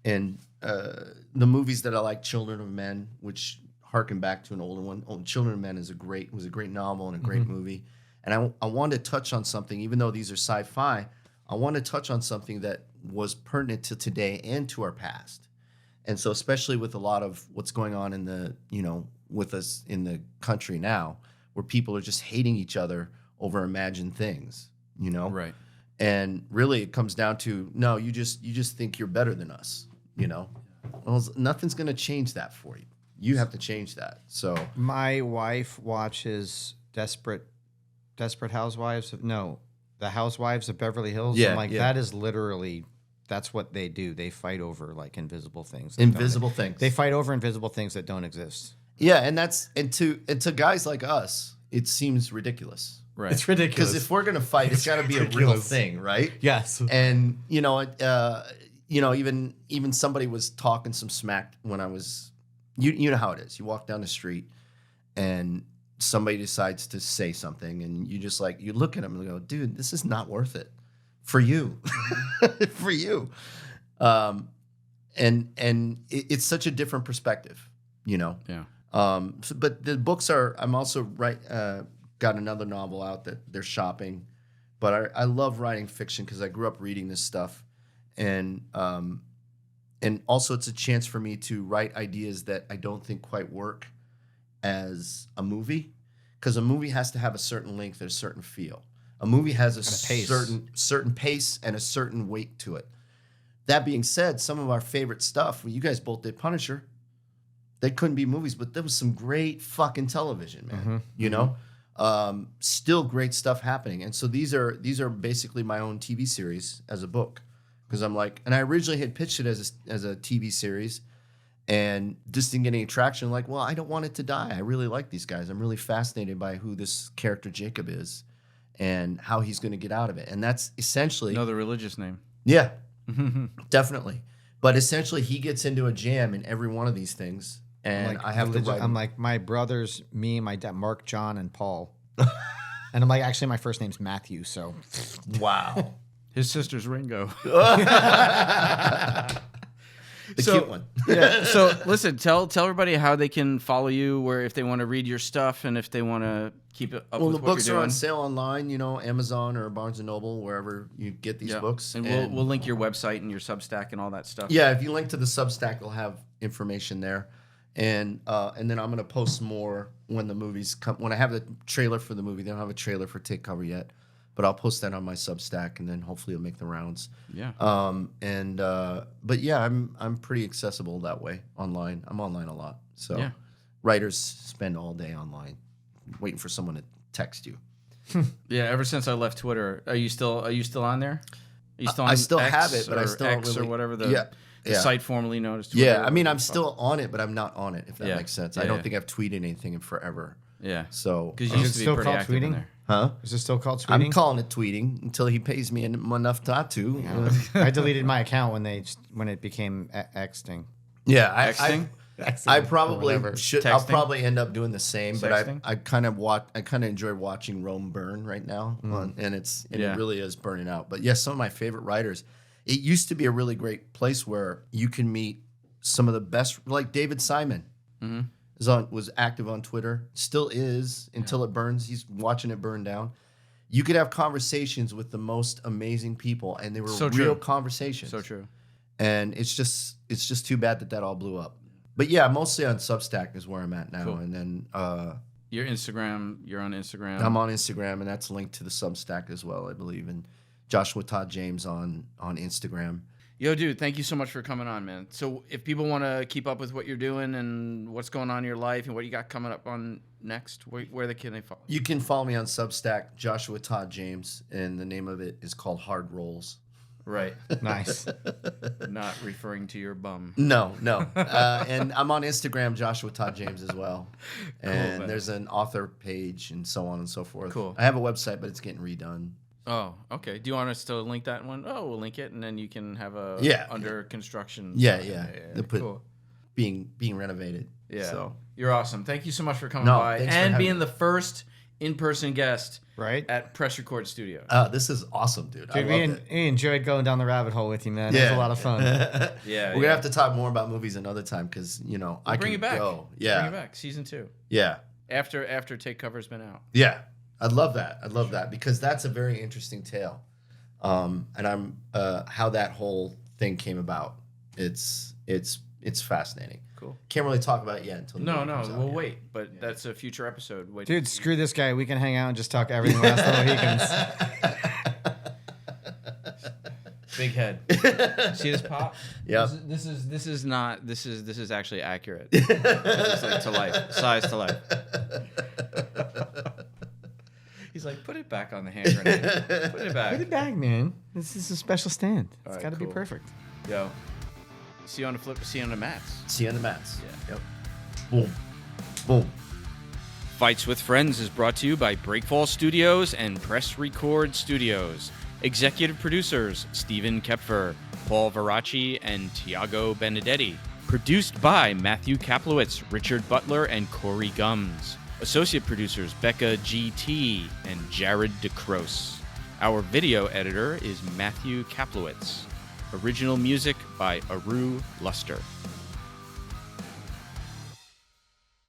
And the movies that I like, Children of Men, which harken back to an older one. Children of Men was a great novel and a great movie. And I wanted to touch on something, even though these are sci-fi, I want to touch on something that was pertinent to today and to our past. And so, especially with a lot of what's going on with us in the country now, where people are just hating each other over imagined things, Right. And really, it comes down to, no, you just think you're better than us, Well, nothing's going to change that for you. You have to change that. So My wife watches Desperate Housewives. No, The Housewives of Beverly Hills. Yeah, I'm like, yeah. that is literally, that's what they do. They fight over invisible things. invisible things. They fight over invisible things that don't exist. Yeah, and to guys like us, it seems ridiculous. Right. It's ridiculous. Because if we're gonna fight, it's got to be a real ridiculous. thing, right? Yes. And even somebody was talking some smack when I was, you know how it is. You walk down the street, and somebody decides to say something, and you just you look at them and go, dude, this is not worth it for you, for you. And it's such a different perspective, Yeah. But the books are. I'm also got another novel out that they're shopping, but I love writing fiction because I grew up reading this stuff, and also it's a chance for me to write ideas that I don't think quite work as a movie, because a movie has to have a certain length and a certain feel. A movie has a pace. certain pace and a certain weight to it. That being said, some of our favorite stuff, well, you guys both did Punisher. They couldn't be movies, but there was some great fucking television, man. Still great stuff happening. And so these are basically my own TV series as a book, because I'm like, and I originally had pitched it as a TV series, and just didn't get any traction. Like, well, I don't want it to die. I really like these guys. I'm really fascinated by who this character Jacob is and how he's going to get out of it. And that's essentially... Another religious name. Yeah, definitely. But essentially, he gets into a jam in every one of these things, and Like, I have to write... I'm like, my brothers, me, my dad, Mark, John, and Paul. And I'm like, actually, my first name's Matthew, so... Wow. His sister's Ringo. The cute one. Yeah. So listen, tell everybody how they can follow you, where if they want to read your stuff and if they want to keep it up Well, with the what books you're are doing. on sale online, Amazon or Barnes & Noble, wherever you get these books. And we'll link your website and your Substack and all that stuff. Yeah, if you link to the Substack, you'll have information there. And then I'm going to post more when the movies come. When I have the trailer for the movie, they don't have a trailer for Take Cover yet. But I'll post that on my Substack, and then hopefully it'll make the rounds. Yeah. But yeah, I'm pretty accessible that way online. I'm online a lot. So Yeah. writers spend all day online waiting for someone to text you. Yeah. Ever since I left Twitter, are you still on there? Are you still on I still X have it, but I or still don't X really, or whatever the site formerly known as Twitter? Yeah, I mean, I'm still on it, but I'm not on it, if that Yeah. makes sense. Yeah, I don't yeah. think I've tweeted anything in forever. Yeah. So, Because Is you it used to be still pretty called active in tweeting? there. huh? Is this still called tweeting? I'm calling it tweeting until he pays me enough not to. Yeah. I deleted my account when it became Xting. Yeah, Xting? I probably Whatever. should. I'll Texting? probably end up doing the same, but Sexting? I kind of enjoy watching Rome burn right now, and it really is burning out. But yes, some of my favorite writers. It used to be a really great place where you can meet some of the best, like David Simon. Was active on Twitter, still is until it burns. He's watching it burn down. You could have conversations with the most amazing people, and they were So real true. conversations. So true. And it's just too bad that all blew up. But yeah, mostly on Substack is where I'm at now. Cool. And then Your Instagram, you're on Instagram. I'm on Instagram, and that's linked to the Substack as well, I believe. And Joshua Todd James on Instagram. Yo, dude, thank you so much for coming on, man. So if people want to keep up with what you're doing and what's going on in your life and what you got coming up on next, where can they follow? You can follow me on Substack, Joshua Todd James, and the name of it is called Hard Rolls. Right. Nice. Not referring to your bum. No. And I'm on Instagram, Joshua Todd James as well. And man. there's an author page and so on and so forth. Cool. I have a website, but it's getting redone. Oh, okay. Do you want us to link that one? Oh, we'll link it, and then you can have a under construction. Yeah. They put Cool. being renovated. Yeah. So you're awesome. Thank you so much for coming No, by thanks for and having being me. the first in-person guest Right? at Press Record Studios. this is awesome, dude. I Dude, love it. we enjoyed going down the rabbit hole with you, man. It was a lot of fun. Yeah, We're gonna have to talk more about movies another time because I bring can it back. go. Bring Yeah, it back. Season 2. yeah, After Take Cover's been out. yeah. I'd love that. I'd love that because that's a very interesting tale. And I'm how that whole thing came about. It's fascinating. Cool. Can't really talk about it yet until the No, movie comes out, we'll yeah. wait. But that's a future episode. Wait. Dude, screw this guy. We can hang out and just talk everything last little Mohicans. Big head. See this pop? Yep. This is actually accurate. It's like to life. Size to life. He's like, put it back on the hand grenade. Put it back. Put it back, man. This is a special stand. It's right, got to be cool. perfect. Yo. See you on the flip. See you on the mats. See you on the mats. Yeah. Yep. Boom. Boom. Fights with Friends is brought to you by Breakfall Studios and Press Record Studios. Executive producers Stephen Koepfer, Paul Varacchi, and Thiago Benedetti. Produced by Matthew Kaplowitz, Richard Butler, and Corey Gums. Associate producers Becca G.T. and Jared DeCrose. Our video editor is Matthew Kaplowitz. Original music by Aru Luster.